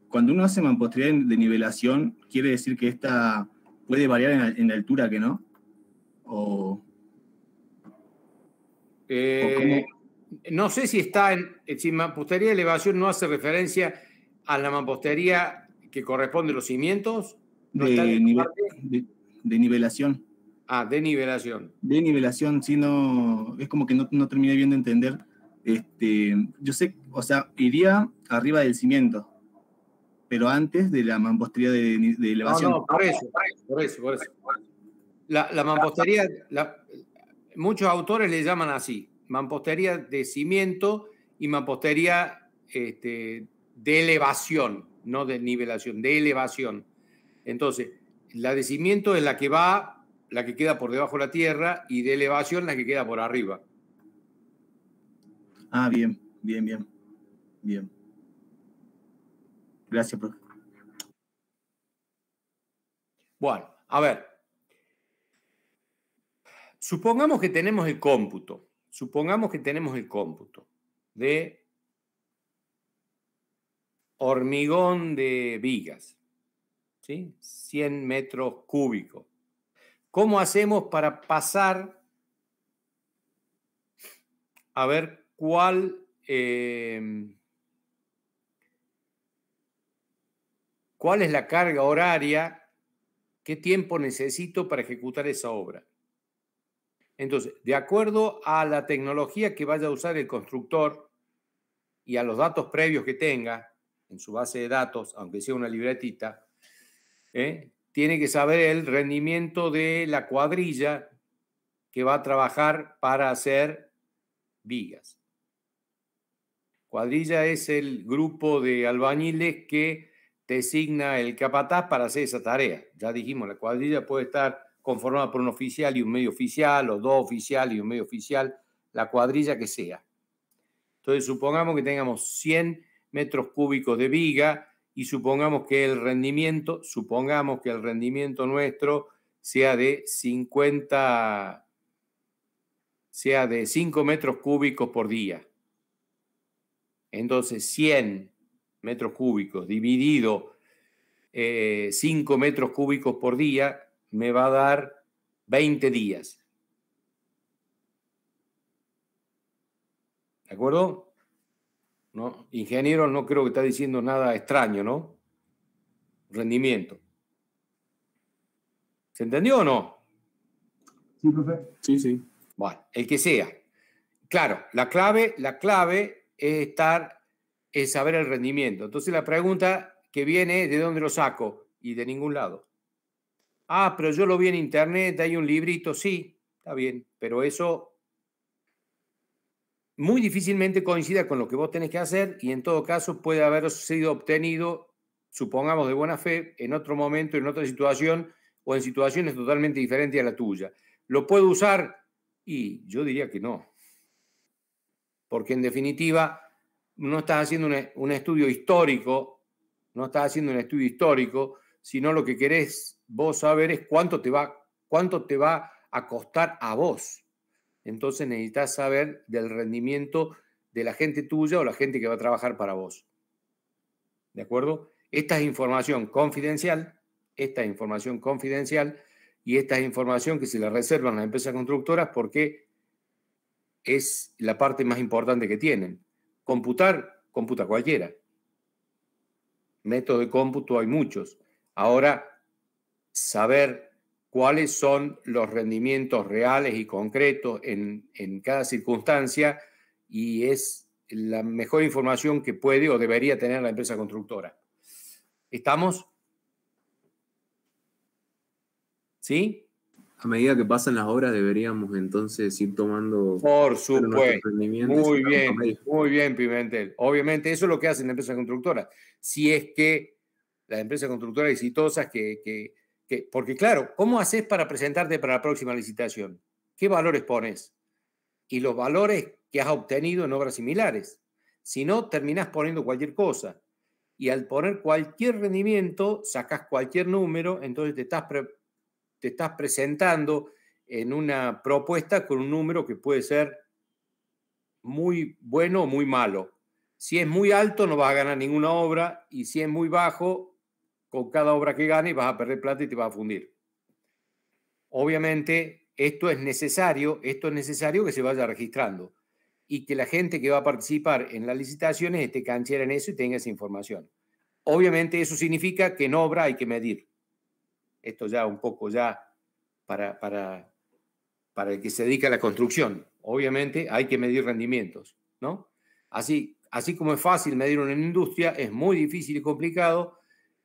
[SPEAKER 6] cuando uno hace mampostería de nivelación, ¿quiere decir que esta puede variar en la altura, que no?
[SPEAKER 1] No sé si está si mampostería de elevación no hace referencia a la mampostería que corresponde a los cimientos. ¿No
[SPEAKER 6] de nivelación.
[SPEAKER 1] De nivelación.
[SPEAKER 6] De nivelación, sí, no, es como que no terminé bien de entender. Yo sé, o sea, iría arriba del cimiento, pero antes de la mampostería de elevación.
[SPEAKER 1] No, por eso. La mampostería, muchos autores le llaman así, mampostería de cimiento y mampostería de elevación, no de nivelación, de elevación. Entonces, la de cimiento es la que queda por debajo de la tierra, y de elevación la que queda por arriba.
[SPEAKER 6] Bien. Gracias, profe.
[SPEAKER 1] Bueno, a ver. Supongamos que tenemos el cómputo. Supongamos que tenemos el cómputo de hormigón de vigas, ¿sí? 100 metros cúbicos. ¿Cómo hacemos para pasar a ver cuál es la carga horaria? ¿Qué tiempo necesito para ejecutar esa obra? Entonces, de acuerdo a la tecnología que vaya a usar el constructor y a los datos previos que tenga en su base de datos, aunque sea una libretita, tiene que saber el rendimiento de la cuadrilla que va a trabajar para hacer vigas. Cuadrilla es el grupo de albañiles que designa el capataz para hacer esa tarea. Ya dijimos, la cuadrilla puede estar conformada por un oficial y un medio oficial, o dos oficiales y un medio oficial, la cuadrilla que sea. Entonces, supongamos que tengamos 100 metros cúbicos de viga y supongamos que el rendimiento nuestro sea de 5 metros cúbicos por día. Entonces, 100 metros cúbicos dividido 5 metros cúbicos por día me va a dar 20 días. ¿De acuerdo? ¿No? Ingeniero, no creo que está diciendo nada extraño, ¿no? Rendimiento. ¿Se entendió o no?
[SPEAKER 2] Sí, profe.
[SPEAKER 5] Sí, sí.
[SPEAKER 1] Bueno, el que sea. Claro, la clave es saber el rendimiento. Entonces la pregunta que viene es ¿de dónde lo saco? Y de ningún lado. Ah, pero yo lo vi en internet, hay un librito. Sí, está bien, pero eso muy difícilmente coincida con lo que vos tenés que hacer y en todo caso puede haber sido obtenido, supongamos de buena fe, en otro momento, en otra situación o en situaciones totalmente diferentes a la tuya. ¿Lo puedo usar? Y yo diría que no. Porque en definitiva no estás haciendo un estudio histórico, sino lo que querés vos saber es cuánto te va a costar a vos. Entonces necesitas saber del rendimiento de la gente tuya o la gente que va a trabajar para vos. ¿De acuerdo? Esta es información confidencial y esta es información que se la reservan las empresas constructoras porque es la parte más importante que tienen. Computa cualquiera. Métodos de cómputo hay muchos. Ahora, saber cuáles son los rendimientos reales y concretos en cada circunstancia y es la mejor información que puede o debería tener la empresa constructora. ¿Estamos? ¿Sí?
[SPEAKER 5] A medida que pasan las horas deberíamos entonces ir tomando...
[SPEAKER 1] Por supuesto. Muy bien, Pimentel. Obviamente eso es lo que hacen las empresas constructoras. Si es que las empresas constructoras exitosas porque claro, ¿cómo haces para presentarte para la próxima licitación? ¿Qué valores pones? Y los valores que has obtenido en obras similares. Si no, terminás poniendo cualquier cosa. Y al poner cualquier rendimiento, sacas cualquier número, entonces te estás presentando en una propuesta con un número que puede ser muy bueno o muy malo. Si es muy alto, no vas a ganar ninguna obra, y si es muy bajo, con cada obra que ganes vas a perder plata y te vas a fundir. Obviamente, esto es necesario que se vaya registrando y que la gente que va a participar en las licitaciones esté canchera en eso y tenga esa información. Obviamente, eso significa que en obra hay que medir. Esto ya un poco para el que se dedica a la construcción. Obviamente, hay que medir rendimientos, ¿no? Así como es fácil medir una industria, es muy difícil y complicado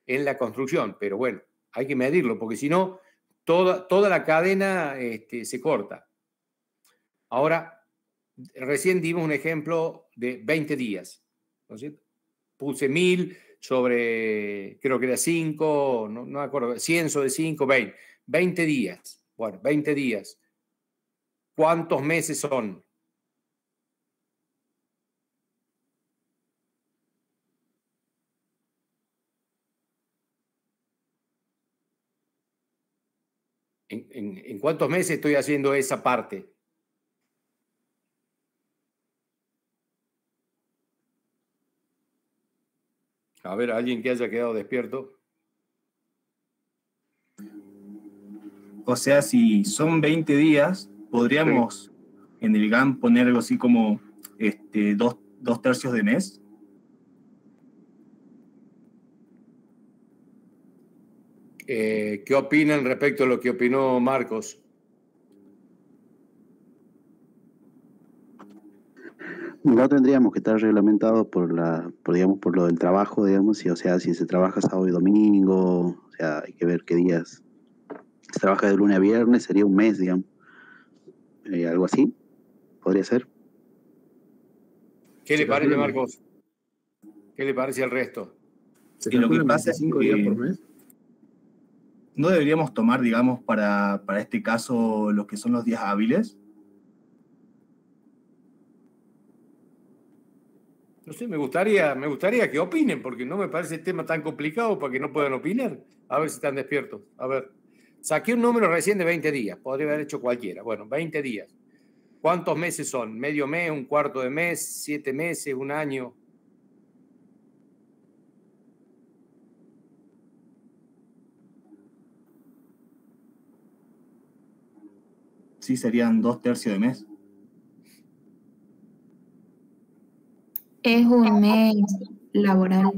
[SPEAKER 1] en la construcción, pero bueno, hay que medirlo, porque si no, toda la cadena se corta. Ahora, recién dimos un ejemplo de 20 días, ¿no es cierto? Puse 1000 sobre, creo que era 5, no me acuerdo, 100 sobre 5, 20. 20 días. Bueno, 20 días. ¿Cuántos meses son? ¿En cuántos meses estoy haciendo esa parte? A ver, alguien que haya quedado despierto.
[SPEAKER 6] O sea, si son 20 días, podríamos en el GAN poner algo así como 2/3 de mes.
[SPEAKER 1] ¿Qué opinan respecto a lo que opinó Marcos?
[SPEAKER 7] No tendríamos que estar reglamentados digamos, por lo del trabajo, digamos, o sea, si se trabaja sábado y domingo, o sea, hay que ver qué días. Se trabaja de lunes a viernes, sería un mes, digamos. Algo así, podría ser.
[SPEAKER 1] ¿Qué le parece, Marcos? ¿Qué le parece al resto?
[SPEAKER 5] ¿Se
[SPEAKER 6] lo que pasa es
[SPEAKER 5] 25
[SPEAKER 6] que
[SPEAKER 5] días por mes?
[SPEAKER 6] no deberíamos tomar, digamos, para este caso, lo que son los días hábiles.
[SPEAKER 1] No sé, me gustaría que opinen, porque no me parece el tema tan complicado para que no puedan opinar. A ver si están despiertos. A ver, saqué un número recién de 20 días. Podría haber hecho cualquiera. Bueno, 20 días. ¿Cuántos meses son? ¿Medio mes, un cuarto de mes, 7 meses, un año?
[SPEAKER 6] Sí, serían 2/3 de mes.
[SPEAKER 3] Es un mes laboral.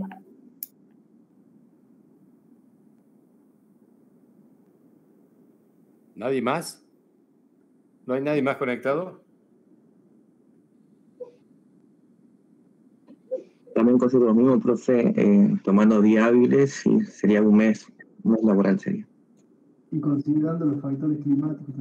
[SPEAKER 1] ¿Nadie más? ¿No hay nadie más conectado?
[SPEAKER 8] También considero lo mismo, profe, tomando días hábiles, sí, sería un mes laboral sería.
[SPEAKER 2] Y considerando los factores climáticos.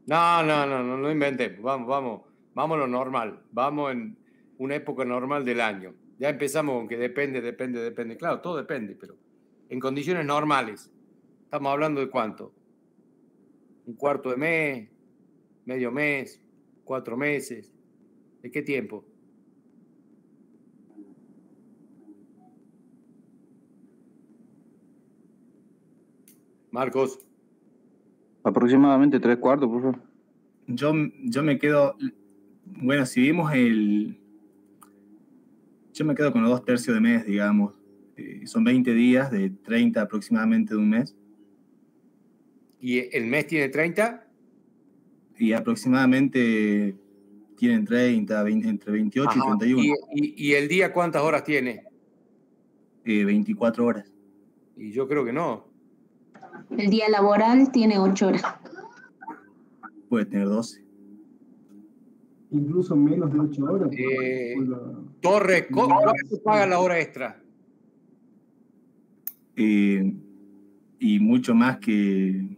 [SPEAKER 1] No inventemos. Vamos a lo normal. Vamos en una época normal del año. Ya empezamos con que depende. Claro, todo depende, pero en condiciones normales. Estamos hablando de cuánto. Un cuarto de mes, medio mes, 4 meses. ¿De qué tiempo? Marcos.
[SPEAKER 4] Aproximadamente 3/4, por favor.
[SPEAKER 6] Yo me quedo, bueno, si vimos yo me quedo con los 2/3 de mes, digamos. Son 20 días de 30 aproximadamente de un mes.
[SPEAKER 1] ¿Y el mes tiene 30?
[SPEAKER 6] Y aproximadamente tienen 30, entre 28
[SPEAKER 1] Ajá.
[SPEAKER 6] y 31.
[SPEAKER 1] ¿Y el día cuántas horas tiene?
[SPEAKER 6] 24 horas.
[SPEAKER 1] Y yo creo que no.
[SPEAKER 9] El día laboral tiene 8 horas.
[SPEAKER 6] Puede tener 12.
[SPEAKER 2] Incluso menos de 8 horas.
[SPEAKER 1] Torres, ¿cuánto paga la hora extra?
[SPEAKER 6] Y mucho más que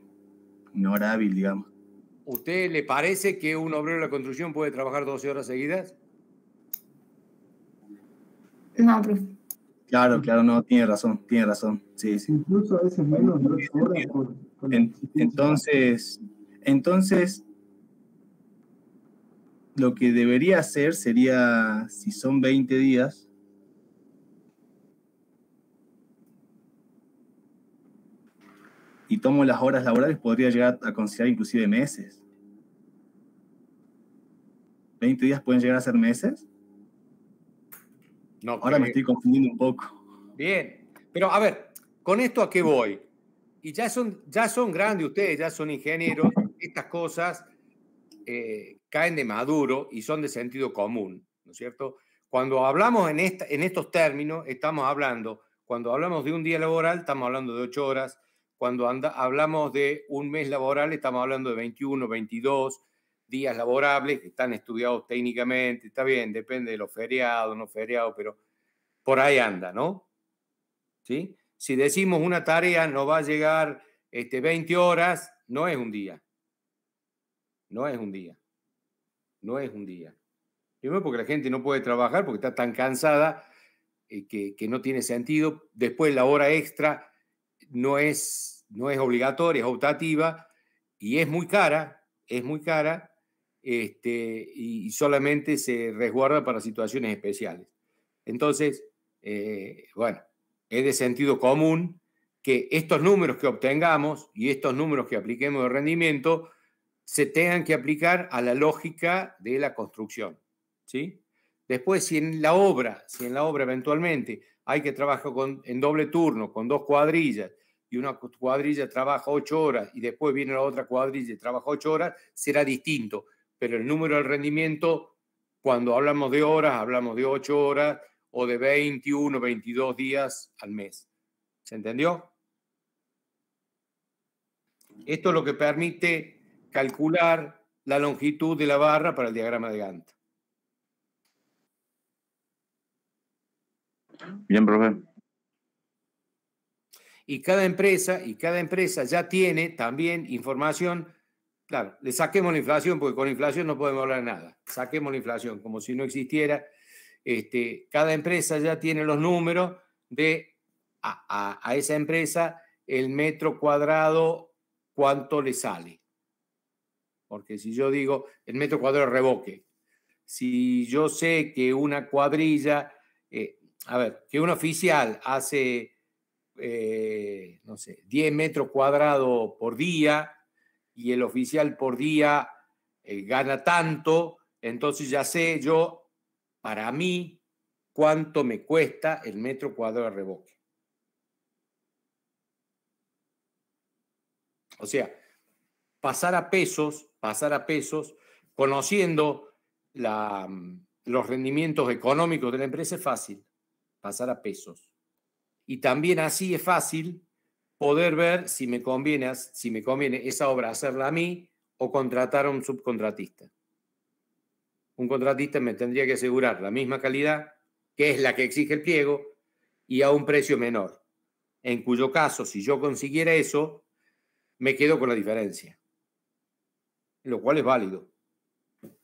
[SPEAKER 6] una hora hábil, digamos.
[SPEAKER 1] ¿Usted le parece que un obrero de la construcción puede trabajar 12 horas seguidas?
[SPEAKER 3] No, profe.
[SPEAKER 6] Claro, no, tiene razón. Sí.
[SPEAKER 2] Incluso a veces menos de 8 horas.
[SPEAKER 6] Entonces, lo que debería hacer sería, si son 20 días, y tomo las horas laborales, podría llegar a considerar inclusive meses. 20 días pueden llegar a ser meses.
[SPEAKER 1] No,
[SPEAKER 6] ahora me estoy confundiendo un poco.
[SPEAKER 1] Bien, pero a ver, ¿con esto a qué voy? Y ya son grandes ustedes, ya son ingenieros, estas cosas caen de maduro y son de sentido común, ¿no es cierto? Cuando hablamos en estos términos, estamos hablando, cuando hablamos de un día laboral, estamos hablando de 8 horas, cuando hablamos de un mes laboral, estamos hablando de 21, 22 días laborables que están estudiados técnicamente, está bien, depende de los feriados, no feriados, pero por ahí anda, ¿no? ¿Sí? Si decimos una tarea no va a llegar 20 horas, no es un día. No es un día. Primero porque la gente no puede trabajar porque está tan cansada que no tiene sentido. Después la hora extra no es obligatoria, es optativa y es muy cara, y solamente se resguarda para situaciones especiales. Entonces, bueno, es de sentido común que estos números que obtengamos y estos números que apliquemos de rendimiento se tengan que aplicar a la lógica de la construcción, ¿sí? Después, si en la obra eventualmente hay que trabajar en doble turno, con 2 cuadrillas, y una cuadrilla trabaja 8 horas y después viene la otra cuadrilla y trabaja 8 horas, será distinto. Pero el número del rendimiento, cuando hablamos de horas, hablamos de 8 horas o de 21, 22 días al mes. ¿Se entendió? Esto es lo que permite calcular la longitud de la barra para el diagrama de Gantt.
[SPEAKER 4] Bien, profe.
[SPEAKER 1] Y cada empresa ya tiene también información. Claro, le saquemos la inflación, porque con inflación no podemos hablar de nada. Saquemos la inflación como si no existiera. Cada empresa ya tiene los números de a esa empresa el metro cuadrado, cuánto le sale. Porque si yo digo el metro cuadrado revoque, si yo sé que una cuadrilla, que un oficial hace, no sé, 10 metros cuadrados por día y el oficial por día gana tanto, entonces ya sé yo, para mí, cuánto me cuesta el metro cuadrado de revoque. O sea, pasar a pesos, conociendo los rendimientos económicos de la empresa es fácil, pasar a pesos. Y también así es fácil poder ver si me conviene esa obra hacerla a mí o contratar a un subcontratista. Un contratista me tendría que asegurar la misma calidad, que es la que exige el pliego, y a un precio menor. En cuyo caso, si yo consiguiera eso, me quedo con la diferencia. Lo cual es válido.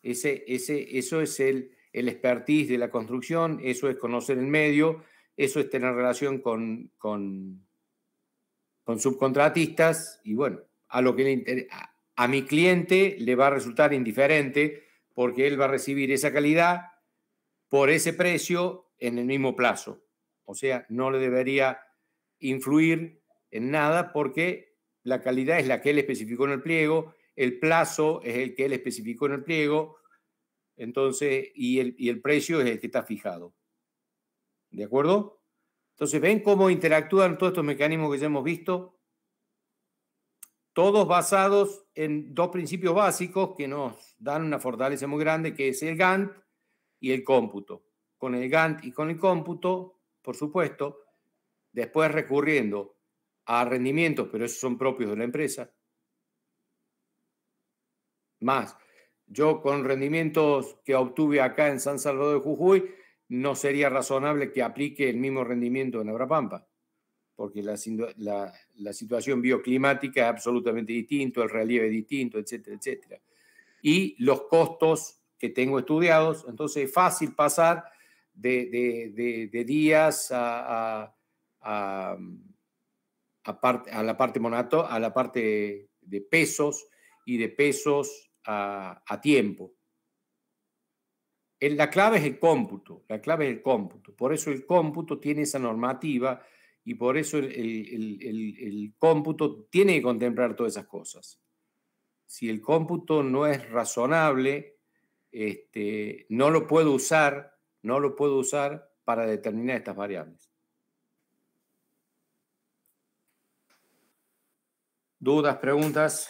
[SPEAKER 1] Eso es el expertise de la construcción, eso es conocer el medio, eso es tener relación con subcontratistas, y bueno, a mi cliente le va a resultar indiferente porque él va a recibir esa calidad por ese precio en el mismo plazo. O sea, no le debería influir en nada porque la calidad es la que él especificó en el pliego, el plazo es el que él especificó en el pliego, entonces, y el precio es el que está fijado. ¿De acuerdo? Entonces, ¿ven cómo interactúan todos estos mecanismos que ya hemos visto? Todos basados en 2 principios básicos que nos dan una fortaleza muy grande, que es el Gantt y el cómputo. Con el Gantt y con el cómputo, por supuesto, después recurriendo a rendimientos, pero esos son propios de la empresa. Más, yo con rendimientos que obtuve acá en San Salvador de Jujuy, no sería razonable que aplique el mismo rendimiento en Abrapampa, porque la situación bioclimática es absolutamente distinta, el relieve es distinto, etcétera, etcétera. Y los costos que tengo estudiados, entonces es fácil pasar de días a la parte de pesos y de pesos a tiempo. La clave es el cómputo, por eso el cómputo tiene esa normativa y por eso el cómputo tiene que contemplar todas esas cosas. Si el cómputo no es razonable, no lo puedo usar para determinar estas variables. ¿Dudas, preguntas?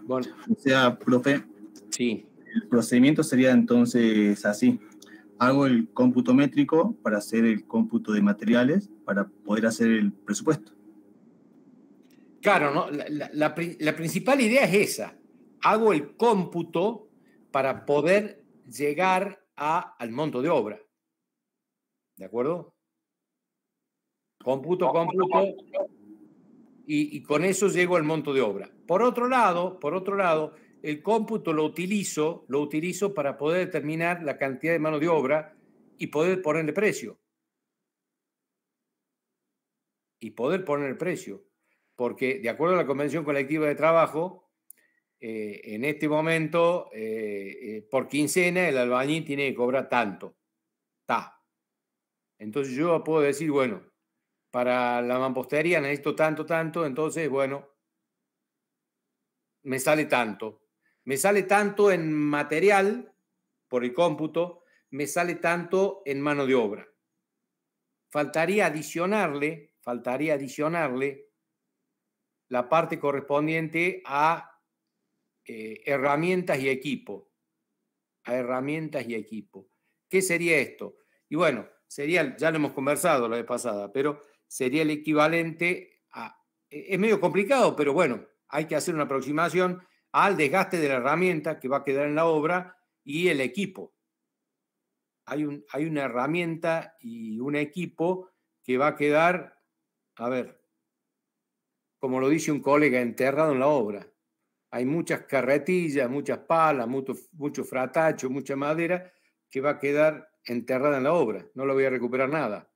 [SPEAKER 6] Bueno. O sea, profe,
[SPEAKER 1] sí.
[SPEAKER 6] El procedimiento sería entonces así. Hago el cómputo métrico para hacer el cómputo de materiales para poder hacer el presupuesto.
[SPEAKER 1] Claro, ¿no? La principal idea es esa. Hago el cómputo para poder llegar al monto de obra. ¿De acuerdo? Cómputo. Y con eso llego al monto de obra. Por otro lado, el cómputo lo utilizo para poder determinar la cantidad de mano de obra y poder ponerle precio. Porque de acuerdo a la Convención Colectiva de Trabajo, en este momento, por quincena, el albañil tiene que cobrar tanto. Entonces yo puedo decir, bueno, para la mampostería necesito tanto, tanto, entonces, bueno, me sale tanto. Me sale tanto en material, por el cómputo, me sale tanto en mano de obra. Faltaría adicionarle la parte correspondiente a herramientas y equipo. ¿Qué sería esto? Y bueno, sería, ya lo hemos conversado la vez pasada, pero sería el equivalente a, es medio complicado, pero bueno, hay que hacer una aproximación al desgaste de la herramienta que va a quedar en la obra y el equipo. Hay una herramienta y un equipo que va a quedar, a ver, como lo dice un colega, enterrado en la obra. Hay muchas carretillas, muchas palas, mucho fratacho, mucha madera que va a quedar enterrada en la obra. No lo voy a recuperar nada.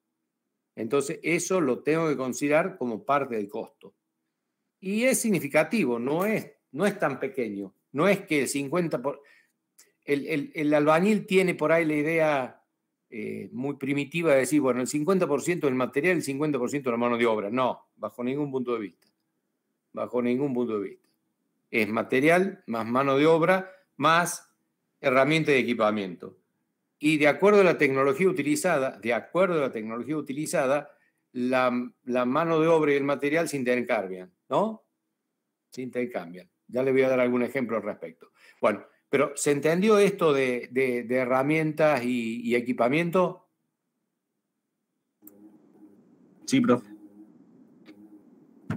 [SPEAKER 1] Entonces, eso lo tengo que considerar como parte del costo. Y es significativo, no es tan pequeño. No es que el 50%... El albañil tiene por ahí la idea muy primitiva de decir, bueno, el 50% del material, el 50% de la mano de obra. No, bajo ningún punto de vista. Bajo ningún punto de vista. Es material más mano de obra más herramienta de equipamiento. Y de acuerdo a la tecnología utilizada, la mano de obra y el material se intercambian, ¿no? Se intercambian. Ya le voy a dar algún ejemplo al respecto. Bueno, pero ¿se entendió esto de herramientas y equipamiento?
[SPEAKER 6] Sí, profe.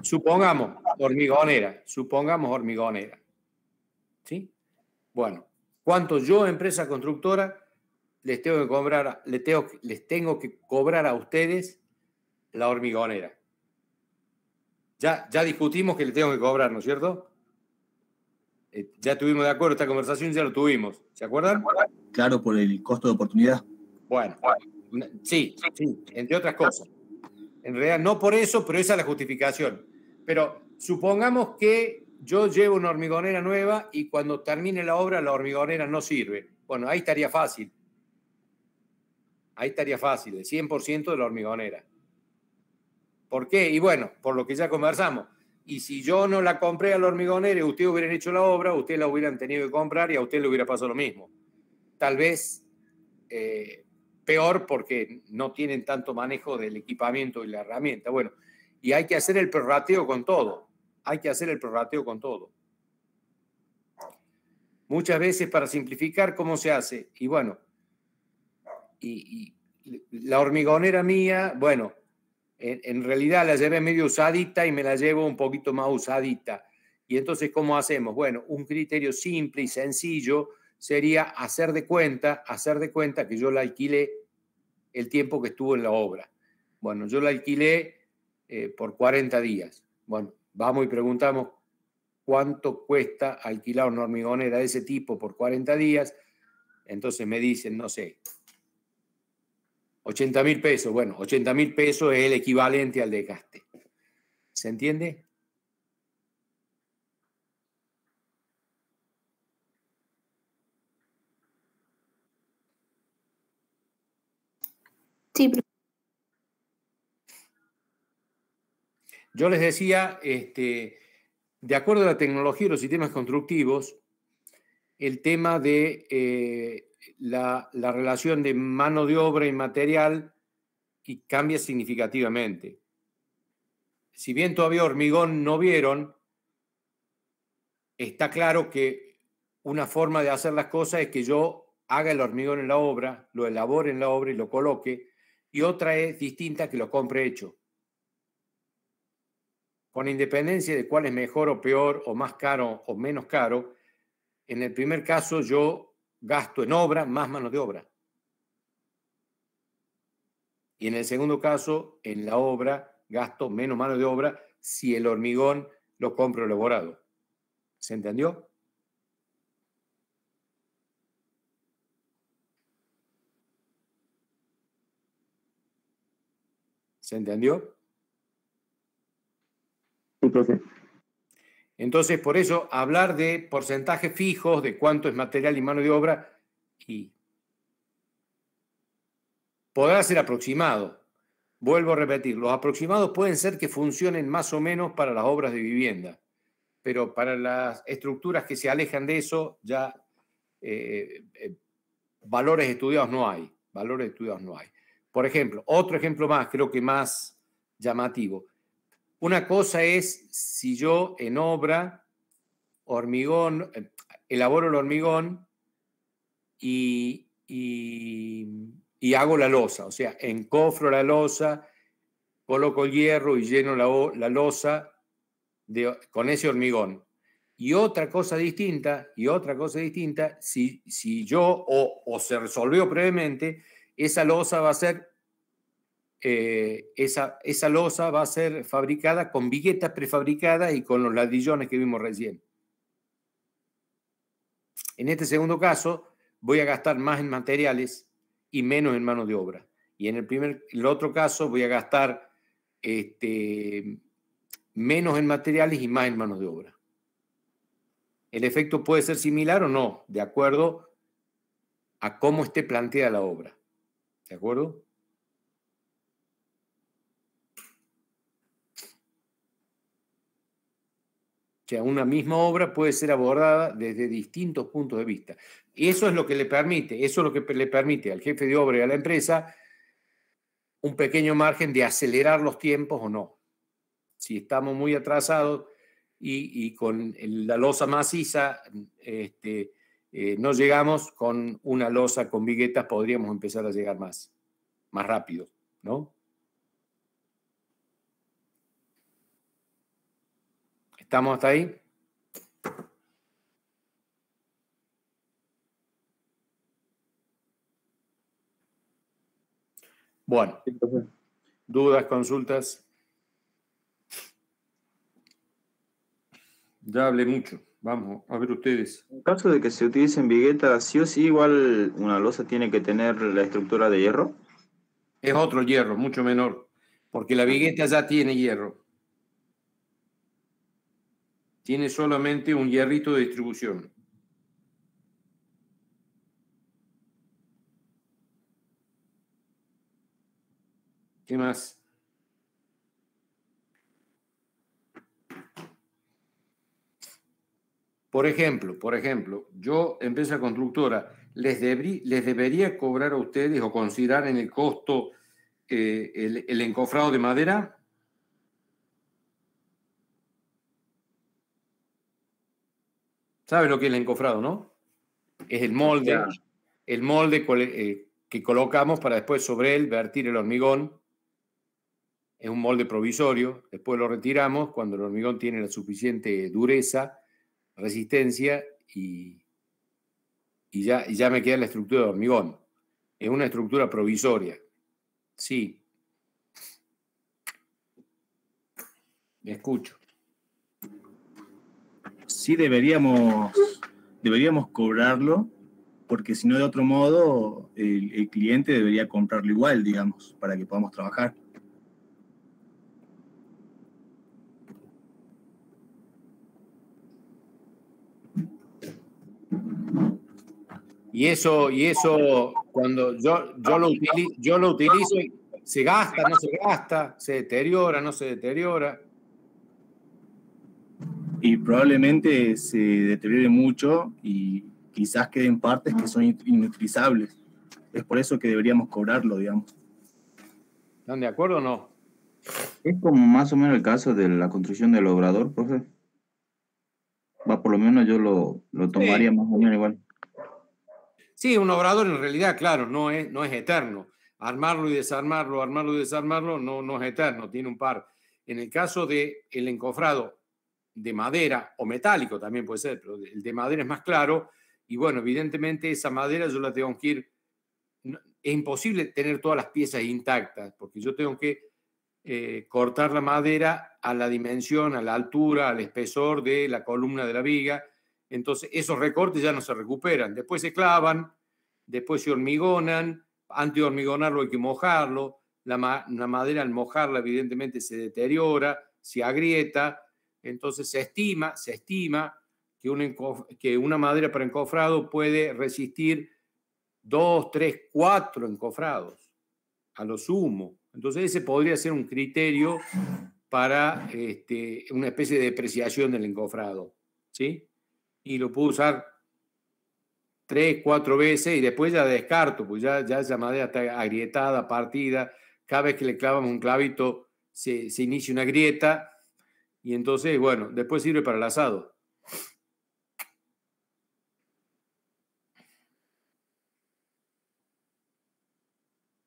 [SPEAKER 1] Supongamos hormigonera. ¿Sí? Bueno, ¿cuánto yo, empresa constructora, les tengo que cobrar a ustedes la hormigonera? Ya discutimos que le tengo que cobrar, ¿no es cierto? Ya estuvimos de acuerdo, esta conversación ya lo tuvimos. ¿Se acuerdan?
[SPEAKER 6] Claro, por el costo de oportunidad.
[SPEAKER 1] Bueno, sí, entre otras cosas. En realidad no por eso, pero esa es la justificación. Pero supongamos que yo llevo una hormigonera nueva y cuando termine la obra la hormigonera no sirve. Bueno, ahí estaría fácil. El 100% de la hormigonera. ¿Por qué? Y bueno, por lo que ya conversamos. Y si yo no la compré a la hormigonera y ustedes hubieran hecho la obra, ustedes la hubieran tenido que comprar y a usted le hubiera pasado lo mismo. Tal vez peor porque no tienen tanto manejo del equipamiento y la herramienta. Bueno, y hay que hacer el prorrateo con todo. Muchas veces para simplificar, ¿cómo se hace? Y bueno, y la hormigonera mía, bueno, en realidad la llevé medio usadita y me la llevo un poquito más usadita. Y entonces, ¿cómo hacemos? Bueno, un criterio simple y sencillo sería hacer de cuenta que yo la alquilé el tiempo que estuvo en la obra. Bueno, yo la alquilé por 40 días. Bueno, vamos y preguntamos cuánto cuesta alquilar una hormigonera de ese tipo por 40 días. Entonces me dicen, no sé, 80.000 pesos. Bueno, 80.000 pesos es el equivalente al desgaste. ¿Se entiende?
[SPEAKER 3] Sí, profe.
[SPEAKER 1] Yo les decía, de acuerdo a la tecnología y los sistemas constructivos, el tema de la relación de mano de obra y material y cambia significativamente. Si bien todavía hormigón no vieron, está claro que una forma de hacer las cosas es que yo haga el hormigón en la obra, lo elabore en la obra y lo coloque, y otra es distinta que lo compre hecho. Con independencia de cuál es mejor o peor, o más caro o menos caro, en el primer caso yo gasto en obra más mano de obra. Y en el segundo caso, en la obra, gasto menos mano de obra si el hormigón lo compro elaborado. ¿Se entendió? ¿Se entendió?
[SPEAKER 8] Sí, profe.
[SPEAKER 1] Entonces, por eso, hablar de porcentajes fijos, de cuánto es material y mano de obra, y podrá ser aproximado. Vuelvo a repetir, los aproximados pueden ser que funcionen más o menos para las obras de vivienda, pero para las estructuras que se alejan de eso, ya valores estudiados no hay. Valores estudiados no hay. Por ejemplo, otro ejemplo más, creo que más llamativo. Una cosa es si yo en obra, hormigón, elaboro el hormigón y hago la losa, o sea, encofro la losa, coloco el hierro y lleno la losa con ese hormigón. Y otra cosa distinta, si yo, o se resolvió previamente, esa losa va a ser, esa losa va a ser fabricada con viguetas prefabricadas y con los ladrillones que vimos recién. En este segundo caso, voy a gastar más en materiales y menos en mano de obra. Y en el otro caso, voy a gastar menos en materiales y más en mano de obra. El efecto puede ser similar o no, de acuerdo a cómo esté planteada la obra. ¿De acuerdo? O sea, una misma obra puede ser abordada desde distintos puntos de vista. Y eso es lo que le permite, al jefe de obra y a la empresa un pequeño margen de acelerar los tiempos o no. Si estamos muy atrasados y con la losa maciza no llegamos, con una losa con viguetas podríamos empezar a llegar más rápido, ¿no? ¿Estamos hasta ahí? Bueno, dudas, consultas. Ya hablé mucho. Vamos a ver ustedes.
[SPEAKER 4] En caso de que se utilicen viguetas, sí o sí, igual una losa tiene que tener la estructura de hierro.
[SPEAKER 1] Es otro hierro, mucho menor, porque la vigueta ya tiene hierro. Tiene solamente un hierrito de distribución. ¿Qué más? Por ejemplo, yo, empresa constructora, les debería cobrar a ustedes o considerar en el costo el encofrado de madera. ¿Sabe lo que es el encofrado, no? Es el molde que colocamos para después sobre él vertir el hormigón. Es un molde provisorio, después lo retiramos cuando el hormigón tiene la suficiente dureza, resistencia y ya me queda la estructura de hormigón. Es una estructura provisoria. Sí. Me escucho.
[SPEAKER 6] Sí, deberíamos cobrarlo, porque si no, de otro modo, el cliente debería comprarlo igual, digamos, para que podamos trabajar.
[SPEAKER 1] Y eso cuando yo lo utilizo, se gasta, no se gasta, se deteriora, no se deteriora.
[SPEAKER 6] Y probablemente se deteriore mucho y quizás queden partes que son inutilizables. Es por eso que deberíamos cobrarlo, digamos.
[SPEAKER 1] ¿Están de acuerdo o no?
[SPEAKER 4] Es como más o menos el caso de la construcción del obrador, profe. Por lo menos yo lo tomaría más o menos igual.
[SPEAKER 1] Sí, un obrador en realidad, claro, no es eterno. Armarlo y desarmarlo no es eterno, tiene un par. En el caso del encofrado de madera o metálico también puede ser, pero el de madera es más claro y bueno, evidentemente esa madera yo la tengo que ir... Es imposible tener todas las piezas intactas porque yo tengo que cortar la madera a la dimensión, a la altura, al espesor de la columna de la viga. Entonces, esos recortes ya no se recuperan. Después se clavan, después se hormigonan. Antes de hormigonarlo hay que mojarlo. La madera al mojarla, evidentemente, se deteriora, se agrieta. Entonces se estima que una madera para encofrado puede resistir 2, 3, 4 encofrados, a lo sumo. Entonces ese podría ser un criterio para una especie de depreciación del encofrado, ¿sí? Y lo puedo usar 3, 4 veces y después ya descarto, pues ya esa madera está agrietada, partida. Cada vez que le clavamos un clavito se inicia una grieta y entonces, bueno, después sirve para el asado.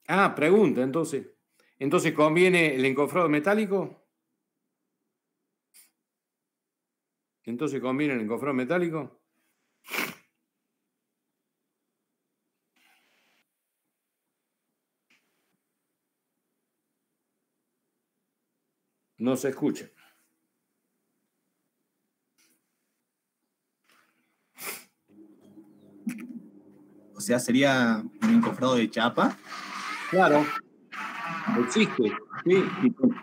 [SPEAKER 1] Ah, pregunta, entonces. ¿Entonces conviene el encofrado metálico? ¿Entonces conviene el encofrado metálico? No se escucha.
[SPEAKER 6] O sea, sería un encofrado de chapa.
[SPEAKER 1] Claro, existe. Sí.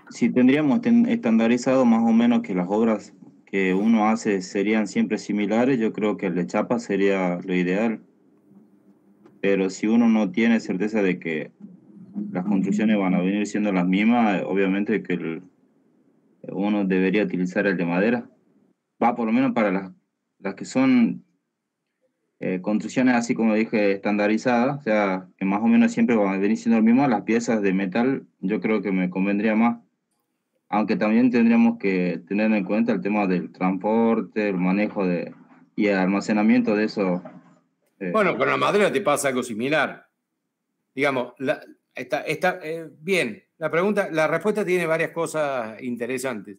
[SPEAKER 4] Si tendríamos estandarizado más o menos que las obras que uno hace serían siempre similares, yo creo que el de chapa sería lo ideal. Pero si uno no tiene certeza de que las construcciones van a venir siendo las mismas, obviamente que uno debería utilizar el de madera. Va, por lo menos para las que son construcciones así como dije, estandarizadas, o sea, que más o menos siempre van a venir siendo lo mismo. Las piezas de metal yo creo que me convendría más. Aunque también tendríamos que tener en cuenta el tema del transporte, el manejo y el almacenamiento de eso.
[SPEAKER 1] Bueno, con la madera te pasa algo similar. Digamos, bien, la respuesta tiene varias cosas interesantes.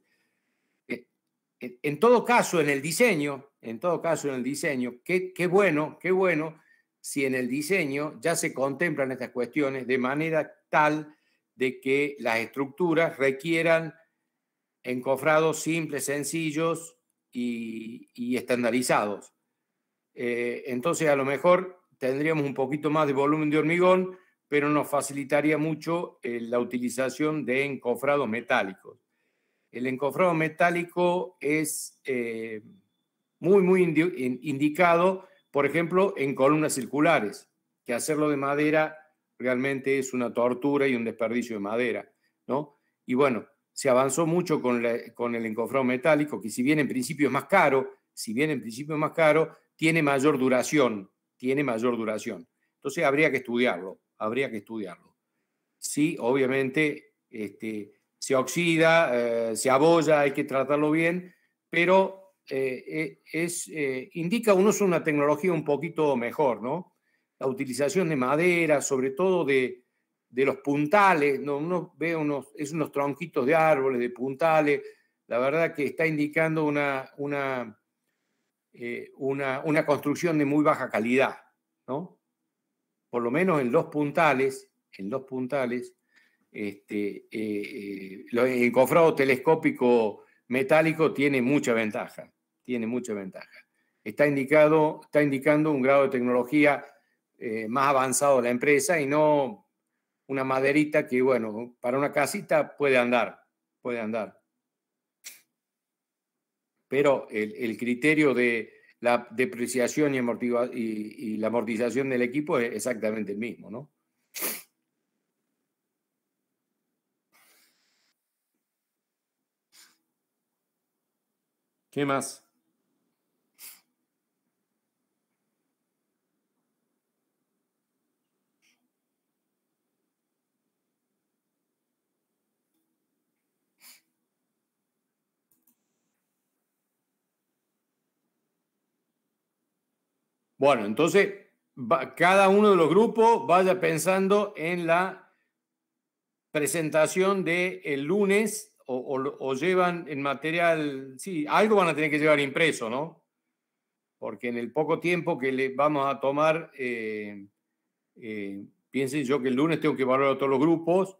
[SPEAKER 1] En todo caso, en el diseño, qué bueno si en el diseño ya se contemplan estas cuestiones de manera tal de que las estructuras requieran encofrados simples, sencillos y estandarizados. Entonces, a lo mejor tendríamos un poquito más de volumen de hormigón, pero nos facilitaría mucho la utilización de encofrados metálicos. El encofrado metálico es muy indicado, por ejemplo, en columnas circulares, que hacerlo de madera realmente es una tortura y un desperdicio de madera, ¿no? Y bueno, se avanzó mucho con el encofrado metálico, que si bien en principio es más caro, tiene mayor duración. Entonces habría que estudiarlo. Sí, obviamente, se oxida, se abolla, hay que tratarlo bien, pero indica un uso de una tecnología un poquito mejor, ¿no? La utilización de madera, sobre todo de los puntales, ¿no? Uno ve unos tronquitos de árboles, de puntales, la verdad que está indicando una construcción de muy baja calidad, ¿no? Por lo menos en los puntales, el encofrado telescópico metálico tiene mucha ventaja. Está indicando un grado de tecnología más avanzado de la empresa y no una maderita que, bueno, para una casita puede andar. Pero el criterio de la depreciación y la amortización del equipo es exactamente el mismo, ¿no? ¿Qué más? Bueno, entonces cada uno de los grupos vaya pensando en la presentación del lunes o llevan en material, sí, algo van a tener que llevar impreso, ¿no? Porque en el poco tiempo que le vamos a tomar, piensen yo que el lunes tengo que evaluar a todos los grupos,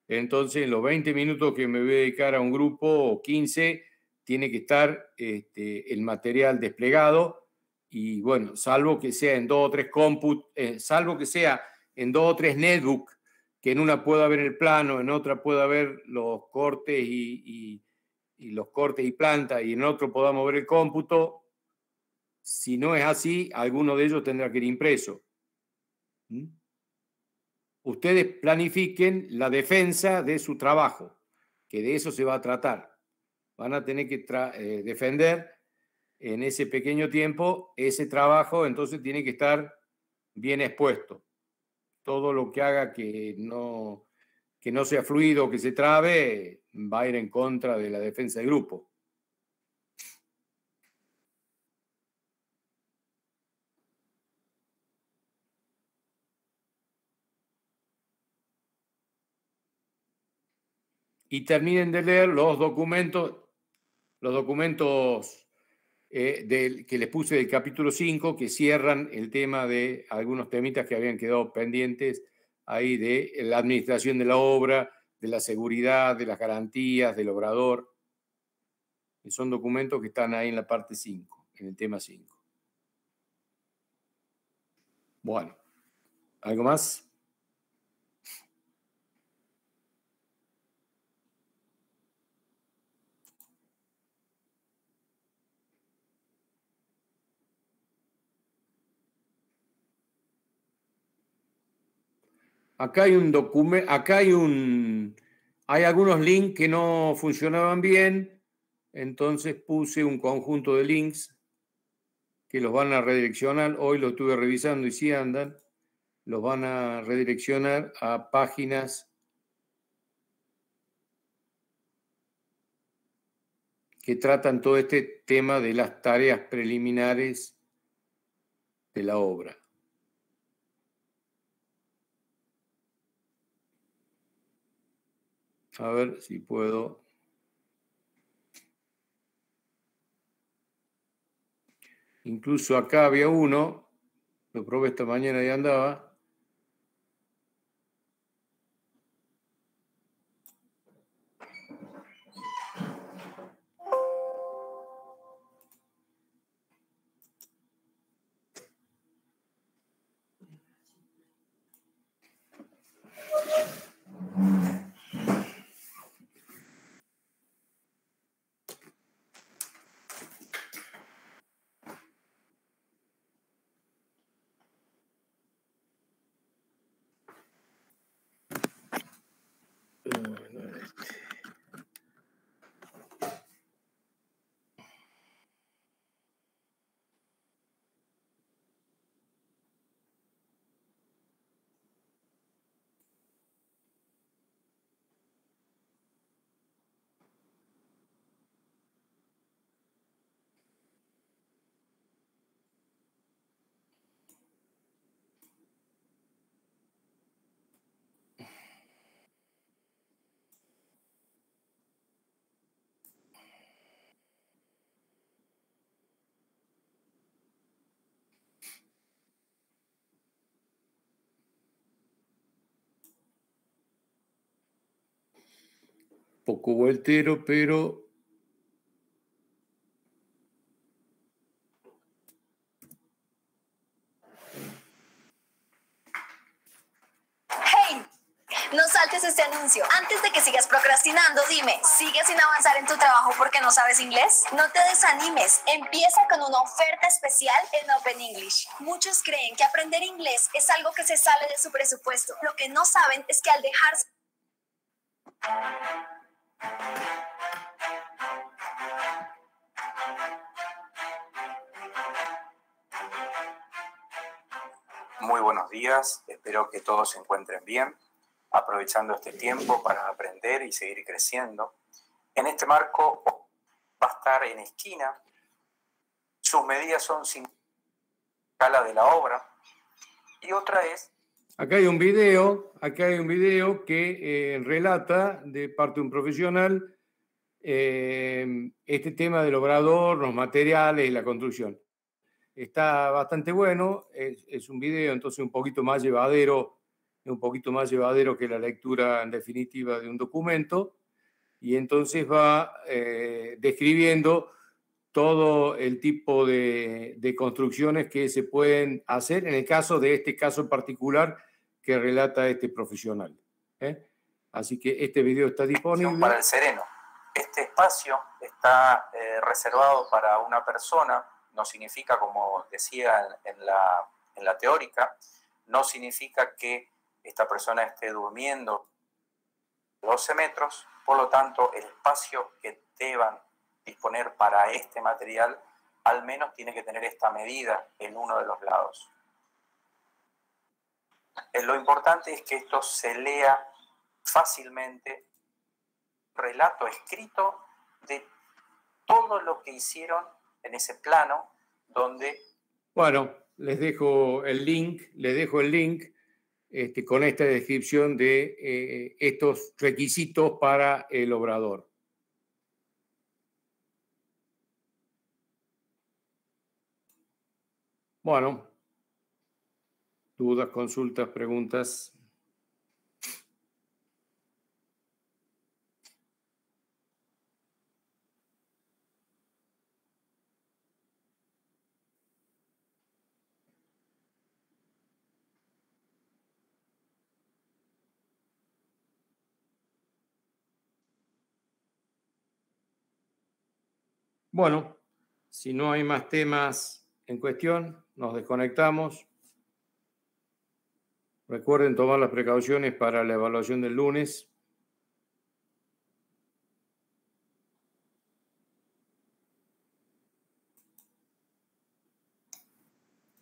[SPEAKER 1] entonces en los 20 minutos que me voy a dedicar a un grupo o 15, tiene que estar el material desplegado y bueno, salvo que sea en 2 o 3 cómput, salvo que sea en 2 o 3 netbook, que en una pueda ver el plano, en otra pueda ver los cortes y y los cortes y plantas y en otro podamos ver el cómputo. Si no es así, alguno de ellos tendrá que ir impreso. Ustedes planifiquen la defensa de su trabajo, que de eso se va a tratar. Van a tener que defender en ese pequeño tiempo ese trabajo, entonces tiene que estar bien expuesto. Todo lo que haga que no sea fluido, que se trabe, va a ir en contra de la defensa del grupo. Y terminen de leer los documentos que les puse del capítulo 5, que cierran el tema de algunos temitas que habían quedado pendientes ahí de la administración de la obra, de la seguridad, de las garantías, del obrador. Y son documentos que están ahí en la parte 5, en el tema 5. Bueno, ¿algo más? Acá hay un documento, hay algunos links que no funcionaban bien, entonces puse un conjunto de links que los van a redireccionar. Hoy lo estuve revisando y sí andan. Los van a redireccionar a páginas que tratan todo este tema de las tareas preliminares de la obra. A ver si puedo. Incluso acá había uno, lo probé esta mañana y andaba. Poco vueltero, pero
[SPEAKER 10] ¡Hey! No saltes este anuncio. Antes de que sigas procrastinando, dime, ¿sigues sin avanzar en tu trabajo porque no sabes inglés? No te desanimes. Empieza con una oferta especial en Open English. Muchos creen que aprender inglés es algo que se sale de su presupuesto. Lo que no saben es que al dejarse...
[SPEAKER 11] Muy buenos días, espero que todos se encuentren bien, aprovechando este tiempo para aprender y seguir creciendo. En este marco va a estar en esquina, sus medidas son 5 escala de la obra y otra es...
[SPEAKER 1] Acá hay un video que relata de parte de un profesional este tema del obrador, los materiales y la construcción. Está bastante bueno, es un video entonces un poquito más llevadero que la lectura en definitiva de un documento, y entonces va describiendo todo el tipo de construcciones que se pueden hacer en el caso de este caso particular que relata este profesional. Así que este video está disponible.
[SPEAKER 11] Para el sereno. Este espacio está reservado para una persona, no significa, como decía en la teórica, no significa que esta persona esté durmiendo 12 metros, por lo tanto el espacio que deban disponer para este material al menos tiene que tener esta medida en uno de los lados. Lo importante es que esto se lea fácilmente, relato escrito de todo lo que hicieron en ese plano donde...
[SPEAKER 1] Bueno, les dejo el link con esta descripción de estos requisitos para el obrador. Bueno, dudas, consultas, preguntas. Bueno, si no hay más temas en cuestión, nos desconectamos. Recuerden tomar las precauciones para la evaluación del lunes.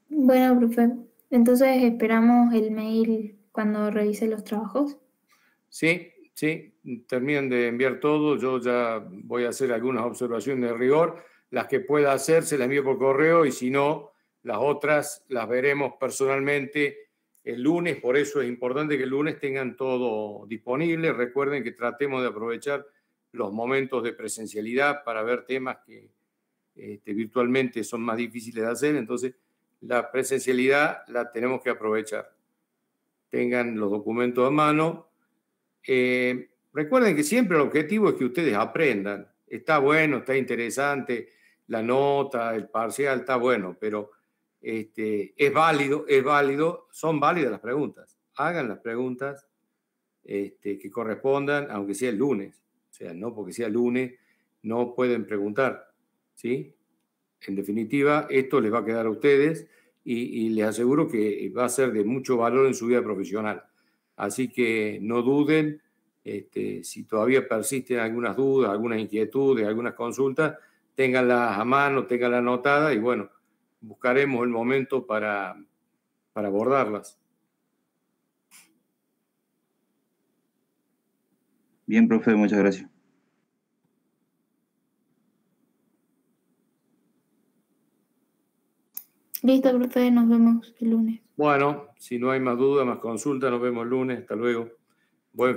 [SPEAKER 3] Bueno, profe, entonces esperamos el mail cuando revise los trabajos.
[SPEAKER 1] Sí, terminen de enviar todo. Yo ya voy a hacer algunas observaciones de rigor. Las que pueda hacer se las envío por correo y si no, las otras las veremos personalmente el lunes. Por eso es importante que el lunes tengan todo disponible. Recuerden que tratemos de aprovechar los momentos de presencialidad para ver temas que virtualmente son más difíciles de hacer. Entonces, la presencialidad la tenemos que aprovechar. Tengan los documentos a mano. Recuerden que siempre el objetivo es que ustedes aprendan. Está bueno, está interesante, la nota, el parcial, está bueno, pero es válido, son válidas las preguntas. Hagan las preguntas que correspondan, aunque sea el lunes. O sea, no porque sea lunes, no pueden preguntar, ¿sí? En definitiva, esto les va a quedar a ustedes y les aseguro que va a ser de mucho valor en su vida profesional. Así que no duden, si todavía persisten algunas dudas, algunas inquietudes, algunas consultas, ténganlas a mano, ténganlas anotadas y bueno, buscaremos el momento para abordarlas.
[SPEAKER 4] Bien, profe, muchas gracias.
[SPEAKER 3] Listo, profe, nos vemos el lunes.
[SPEAKER 1] Bueno, si no hay más dudas, más consultas, nos vemos el lunes. Hasta luego. Buen